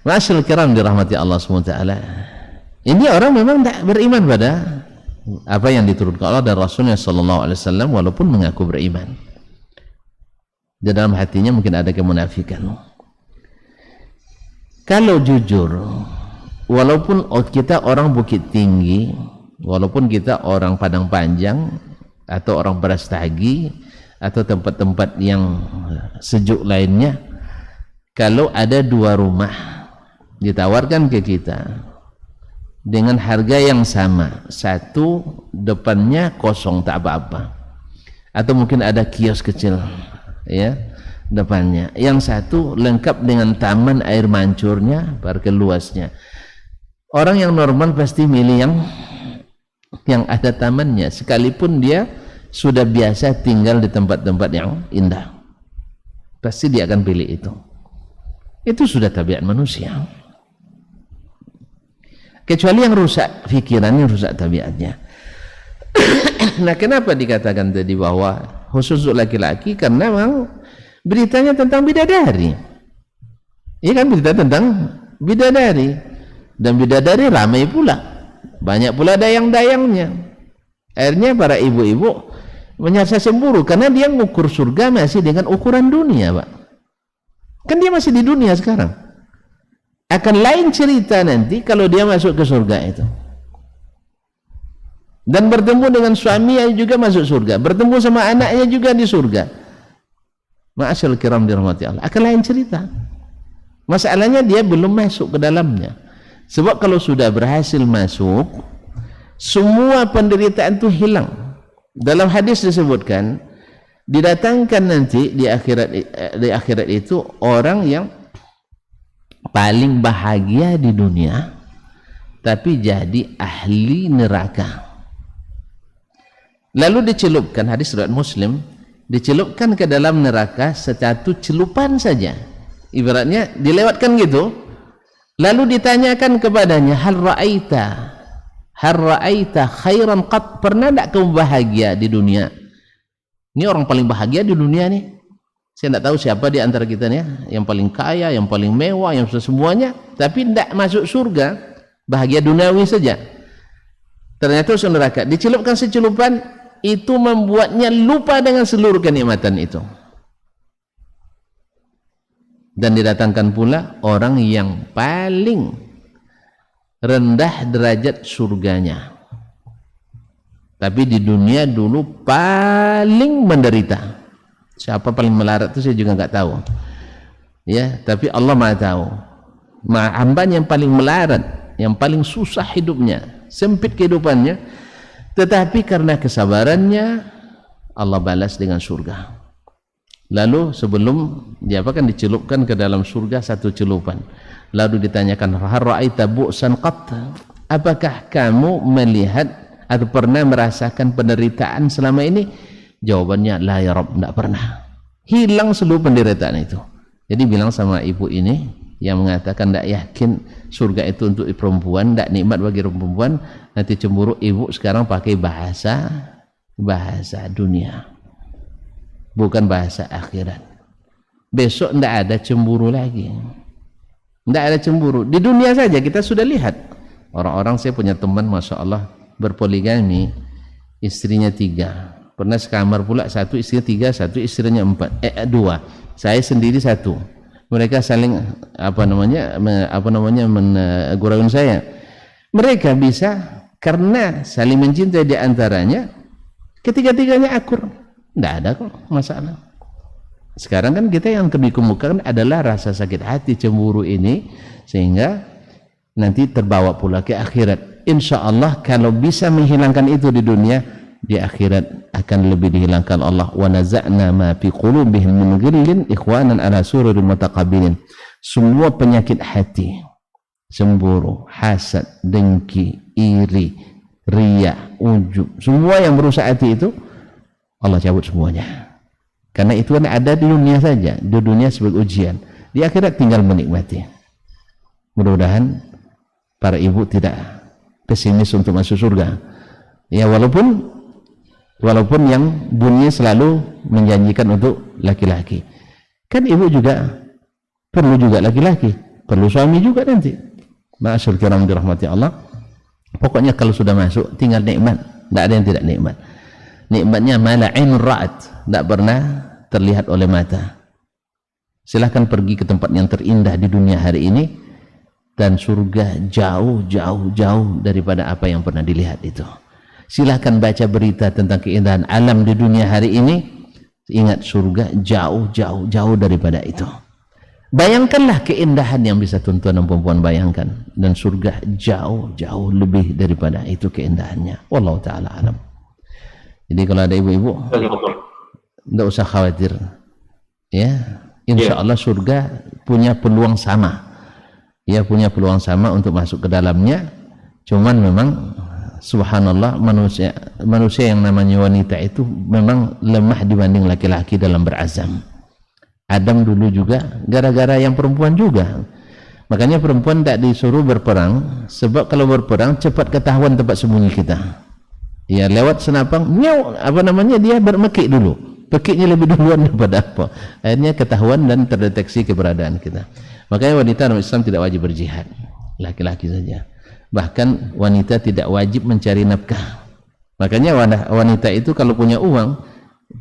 Masyaallah kiram dirahmati Allah SWT. Ini orang memang tak beriman pada apa yang diturunkan Allah dan Rasulnya SAW, walaupun mengaku beriman. Di dalam hatinya mungkin ada kemunafikan. Kalau jujur, walaupun kita orang Bukit Tinggi, walaupun kita orang Padang Panjang atau orang Brastagi atau tempat-tempat yang sejuk lainnya, kalau ada dua rumah ditawarkan ke kita dengan harga yang sama, satu depannya kosong tak apa-apa, atau mungkin ada kios kecil, ya, depannya, yang satu lengkap dengan taman air mancurnya, parkir luasnya, orang yang normal pasti milih yang ada tamannya, sekalipun dia sudah biasa tinggal di tempat-tempat yang indah, pasti dia akan pilih itu. Itu sudah tabiat manusia, kecuali yang rusak pikirannya, rusak tabiatnya. Nah, kenapa dikatakan tadi bahwa khusus untuk laki-laki? Karena memang beritanya tentang bidadari, ya kan, berita tentang bidadari, dan bidadari ramai pula, banyak pula dayang-dayangnya. Akhirnya para ibu-ibu merasa cemburu karena dia mengukur surga masih dengan ukuran dunia, Pak. Kan dia masih di dunia sekarang. Akan lain cerita nanti kalau dia masuk ke surga itu, dan bertemu dengan suaminya juga masuk surga, bertemu sama anaknya juga di surga. Ma'asyal kiram dirahmati Allah, akan lain cerita. Masalahnya dia belum masuk ke dalamnya. Sebab kalau sudah berhasil masuk, semua penderitaan itu hilang. Dalam hadis disebutkan, didatangkan nanti di akhirat itu orang yang paling bahagia di dunia, tapi jadi ahli neraka. Lalu dicelupkan, hadis riwayat Muslim, dicelupkan ke dalam neraka satu celupan saja, ibaratnya dilewatkan gitu, Lalu ditanyakan kepadanya, hal ra'aita khairan qat, pernah tak kamu bahagia di dunia? Ini orang paling bahagia di dunia nih. Saya tidak tahu siapa di antara kita nih yang paling kaya, yang paling mewah, yang semuanya, tapi tidak masuk surga, bahagia duniawi saja. Ternyata masuk neraka. Dicelupkan secelupan, itu membuatnya lupa dengan seluruh kenikmatan itu. Dan didatangkan pula orang yang paling rendah derajat surganya, tapi di dunia dulu paling menderita. Siapa paling melarat itu saya juga nggak tahu, ya, tapi Allah Maha tahu. Hamba yang paling melarat, yang paling susah hidupnya, sempit kehidupannya, tetapi karena kesabarannya Allah balas dengan surga. Lalu sebelum dia akan dicelupkan ke dalam surga satu celupan, lalu ditanyakan, hal ra'aita bu'san qat, apakah kamu melihat atau pernah merasakan penderitaan selama ini? Jawabannya, la ya Rabb, tidak pernah. Hilang seluruh penderitaan itu. Jadi bilang sama ibu ini yang mengatakan tidak yakin surga itu untuk perempuan, tidak nikmat bagi perempuan, nanti cemburu. Ibu sekarang pakai bahasa dunia, bukan bahasa akhirat. Besok tidak ada cemburu lagi, tidak ada cemburu. Di dunia saja kita sudah lihat orang-orang. Saya punya teman, masya Allah, berpoligami, istrinya 3, pernah sekamar pula, satu istrinya 3, satu istrinya 4, 2, saya sendiri 1. Mereka saling gurauin saya. Mereka bisa karena saling mencintai di antaranya, ketiga-tiganya akur, tidak ada kok masalah. Sekarang kan kita yang dikemukakan adalah rasa sakit hati, cemburu ini, sehingga nanti terbawa pula ke akhirat. Insya Allah kalau bisa menghilangkan itu di dunia, di akhirat akan lebih dihilangkan Allah. Wa naza'na ma fi qulubihim min ghillin ikhwanan ala sururin mutaqabilin. Semua penyakit hati, cemburu, hasad, dengki, iri, riya, ujub, semua yang merusak hati itu Allah cabut semuanya. Karena itu kan ada di dunia saja, di dunia sebagai ujian, di akhirat tinggal menikmati. Mudah-mudahan para ibu tidak pesimis untuk masuk surga, ya, walaupun yang bunyi selalu menjanjikan untuk laki-laki. Kan ibu juga perlu juga laki-laki, perlu suami juga nanti. Ma'asyur kiram dirahmati Allah. Pokoknya kalau sudah masuk tinggal nikmat, tidak ada yang tidak nikmat. Nikmatnya mala ain ra'at, tidak pernah terlihat oleh mata. Silahkan pergi ke tempat yang terindah di dunia hari ini, dan surga jauh daripada apa yang pernah dilihat itu. Silahkan baca berita tentang keindahan alam di dunia hari ini, ingat surga jauh daripada itu. Bayangkanlah keindahan yang bisa tuan-tuan dan perempuan bayangkan, dan surga jauh lebih daripada itu keindahannya. Wallahu ta'ala alam. Jadi kalau ada ibu-ibu, tidak usah khawatir, ya, insya Allah surga punya peluang sama, ya, punya peluang sama untuk masuk ke dalamnya. Cuman memang subhanallah, manusia yang namanya wanita itu memang lemah dibanding laki-laki dalam berazam. Adam dulu juga gara-gara yang perempuan juga, makanya perempuan tidak disuruh berperang, sebab kalau berperang cepat ketahuan tempat sembunyi kita, ya, lewat senapang, dia bermekik dulu, pekiknya lebih duluan daripada apa, akhirnya ketahuan dan terdeteksi keberadaan kita. Makanya wanita dalam Islam tidak wajib berjihad, laki-laki saja. Bahkan wanita tidak wajib mencari nafkah. Makanya wanita itu kalau punya uang,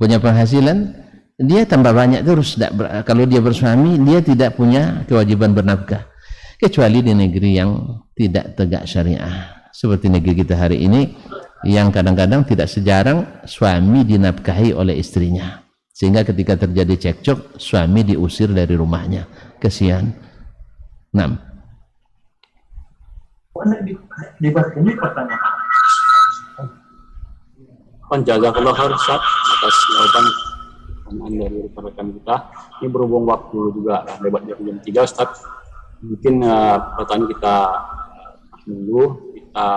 punya penghasilan, dia tambah banyak terus. Kalau dia bersuami, dia tidak punya kewajiban bernafkah, kecuali di negeri yang tidak tegak syariah, seperti negeri kita hari ini, yang kadang-kadang tidak sejarang suami dinafkahi oleh istrinya, sehingga ketika terjadi cekcok, suami diusir dari rumahnya. Kesian. 6. Ini pertanyaan. Jazakallah khair Ustaz atas jawaban pertanyaan dari rekan kita. Ini berhubung waktu juga lewat jam 3 Ustaz. Mungkin pertanyaan kita dulu, kita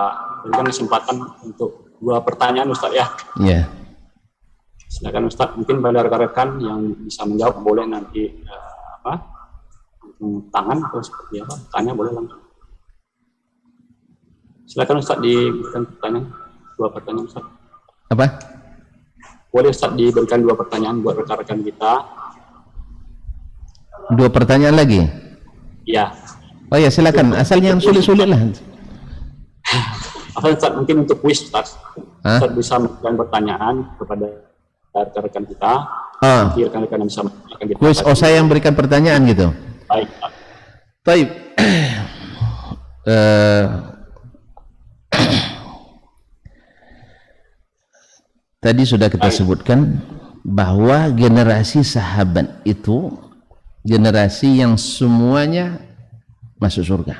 berikan kesempatan untuk 2 pertanyaan Ustaz, ya. Iya. Silakan Ustaz, mungkin pada rekan-rekan yang bisa menjawab boleh nanti tangan atau seperti apa? Tanya boleh langsung. Silakan Ustaz diberikan pertanyaan, 2 pertanyaan Ustaz. Apa? Boleh Ustaz diberikan 2 pertanyaan buat rekan-rekan kita. 2 pertanyaan lagi? Ya. Oh ya, silakan. Asalnya yang sulit-sulit lah. Ustaz, mungkin untuk quiz Ustaz. Hah? Ustaz bisa memberikan pertanyaan kepada rekan-rekan kita. Ah, Nanti rekan-rekan yang bisa menanyakan kita. kuis. Oh, saya yang berikan pertanyaan gitu. Baik. Ustaz. Baik. Tadi sudah kita sebutkan bahwa generasi sahabat itu generasi yang semuanya masuk surga.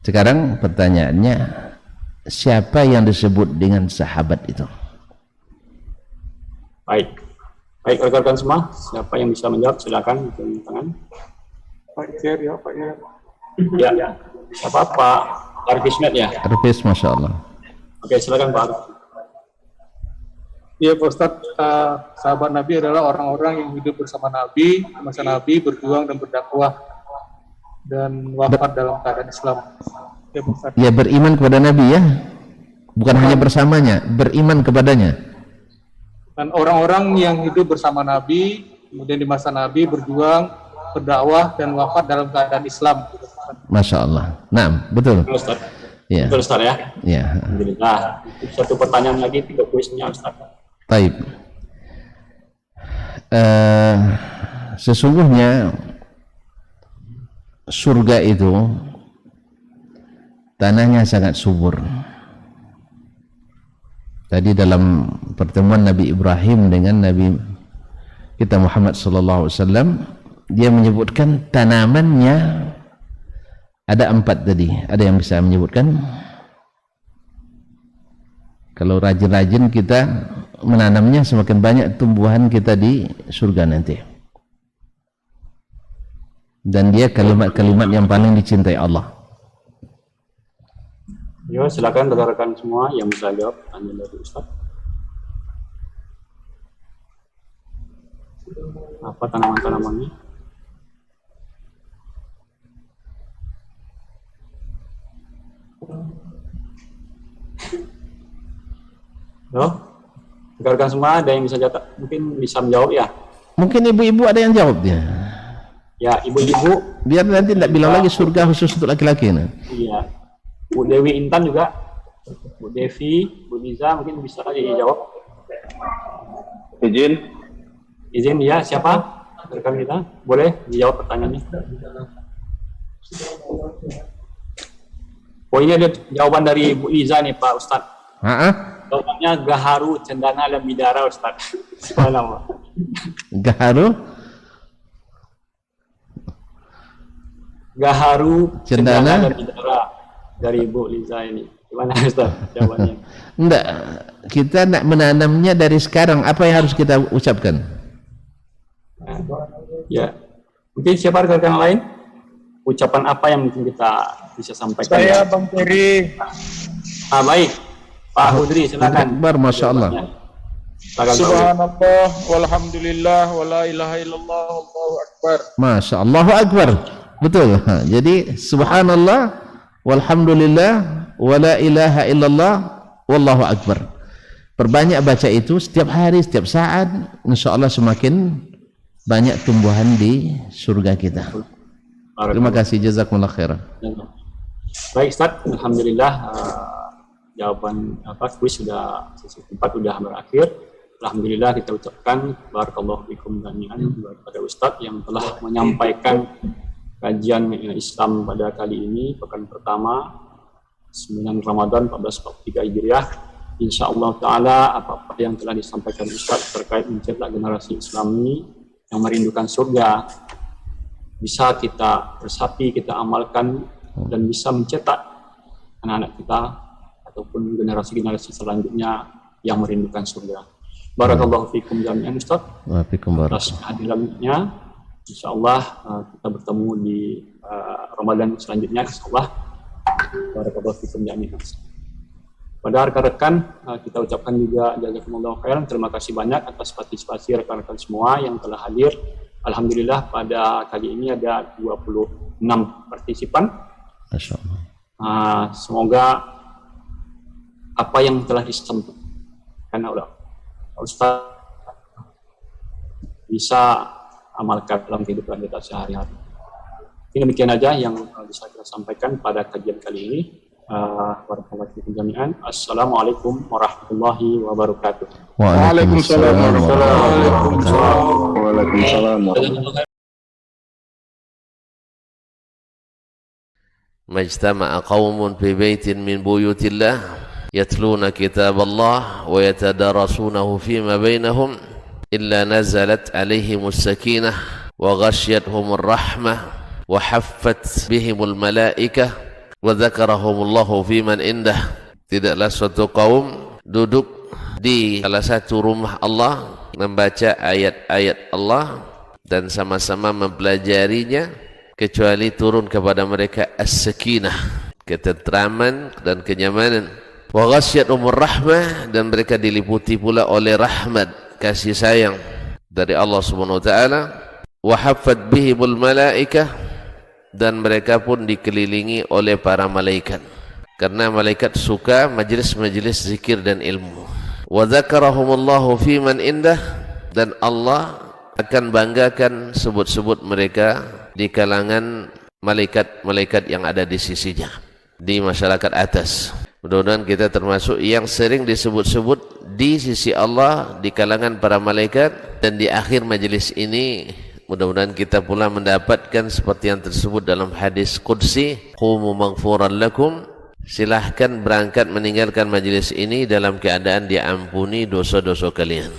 Sekarang pertanyaannya, siapa yang disebut dengan sahabat itu? Baik. Baik rekan-rekan semua, siapa yang bisa menjawab silakan dengan tangan. Pak Jer ya, Pak Jer. Ya. Siapa Pak Arif Ismet ya? Arifis, Masya Allah. Oke, silakan Pak Arif. Iya Pak Ustadz, sahabat Nabi adalah orang-orang yang hidup bersama Nabi, masa Nabi berjuang dan berdakwah dan wafat dalam keadaan Islam. Ya Pak Ustadz. Ya, beriman kepada Nabi ya, bukan hanya bersamanya, beriman kepadanya. Dan orang-orang yang hidup bersama Nabi, kemudian di masa Nabi berjuang, berdakwah dan wafat dalam keadaan Islam. Masya Allah. Nah, betul. Betul Ustaz. Ya, Betul Ustaz ya. ya. Alhamdulillah. Satu pertanyaan lagi, 3 kuisnya Ustaz. Baik. Sesungguhnya surga itu tanahnya sangat subur. Tadi dalam pertemuan Nabi Ibrahim dengan Nabi kita Muhammad SAW, dia menyebutkan tanamannya ada 4 tadi. Ada yang bisa menyebutkan? Kalau rajin-rajin kita menanamnya, semakin banyak tumbuhan kita di surga nanti. Dan dia kalimat-kalimat yang paling dicintai Allah. Yo, silakan rekan-rekan semua yang bisa jawab pertanyaan dari Ustaz. Apa tanaman-tanamannya? Yo, rekan-rekan semua ada yang bisa jawab, mungkin bisa menjawab ya. Mungkin ibu-ibu ada yang jawab dia. Ya, ibu-ibu. Biar nanti tidak bilang lagi surga khusus untuk laki-laki. Nah. Iya. Bu Dewi Intan juga, Bu Devi, Bu Niza mungkin bisa dijawab. Izin ya, siapa? Rekan kita, boleh dijawab pertanyaannya. Oh ini ada jawaban dari Bu Niza nih Pak Ustadz. Jawabannya Gaharu Cendana dan Bidara Ustadz. Subhanallah. Gaharu Cendana dan Bidara dari Bu Liza ini. Gimana Ustaz jawabannya? Enggak, kita nak menanamnya dari sekarang. Apa yang harus kita ucapkan? Ya, mungkin siapa rekan lain? Ucapan apa yang mungkin kita bisa sampaikan? Saya Bang Ferry. Baik, Pak Hudri silakan. Akbar, Masya Allah. Subhanallah, walhamdulillah, wala ilaha illallah, Allahu Akbar. Masya Allah, Allahu Akbar. Betul. Jadi subhanallah, walhamdulillah, wala ilaha illallah, wallahu akbar. Perbanyak baca itu setiap hari, setiap saat. Insya Allah semakin banyak tumbuhan di surga kita. Terima kasih, jazakumullah khairan. Baik Ustaz, alhamdulillah jawaban kuis sudah sesi 4 sudah berakhir. Alhamdulillah kita ucapkan barakallahu fikum jami'an kepada Ustaz yang telah menyampaikan kajian Islam pada kali ini, pekan pertama 9 Ramadan 1443 Hijriah. Insyaallah taala apa-apa yang telah disampaikan Ustaz terkait mencetak generasi Islami yang merindukan surga bisa kita resapi, kita amalkan dan bisa mencetak anak-anak kita ataupun generasi-generasi selanjutnya yang merindukan surga. Barakallahu fikum jami'an Ustaz. Wa fikum atas kehadirannya. Insyaallah kita bertemu di Ramadan selanjutnya insyaallah. Barakallahu fikum jami'an. Pada rekan-rekan kita ucapkan juga jazakumullahu khairan, terima kasih banyak atas partisipasi rekan-rekan semua yang telah hadir Alhamdulillah pada kali ini ada 26 partisipan. Masya Allah. Semoga apa yang telah disampaikan oleh Ustaz bisa amalkan dalam kehidupan kita sehari-hari. Ini demikian aja yang bisa kita sampaikan pada kajian kali ini. Warahmatullahi wabarakatuh. Assalamualaikum warahmatullahi wabarakatuh. Waalaikumsalam warahmatullahi Waalaikumsalam. Majtama'a qaumun fi baitin min buyutillah yatluna kitab Allah wa yatadarasunahu fima bainahum illa nazalat alaihimus sakinah wa ghasyiyatuhumur rahmah wa haffat bihimul malaikah wa dzakarahumullahu fiman indah. Tidaklah suatu kaum duduk di salah satu rumah Allah membaca ayat-ayat Allah dan sama-sama mempelajarinya kecuali turun kepada mereka as-sakinah, ketentraman dan kenyamanan. Wa ghasyiyatuhumur rahmah, dan mereka diliputi pula oleh rahmat, kasih sayang dari Allah Subhanahu wa taala. Wa haffat bihimul malaikah, dan mereka pun dikelilingi oleh para malaikat, karena malaikat suka majlis-majlis zikir dan ilmu. Wa dzakarahumullahu fiman indah, dan Allah akan banggakan sebut-sebut mereka di kalangan malaikat-malaikat yang ada di sisinya, di masyarakat atas. Mudah-mudahan kita termasuk yang sering disebut-sebut di sisi Allah di kalangan para malaikat, dan di akhir majlis ini mudah-mudahan kita pula mendapatkan seperti yang tersebut dalam hadis qudsi, qumu maghfuran lakum, silahkan berangkat meninggalkan majlis ini dalam keadaan diampuni dosa-dosa kalian.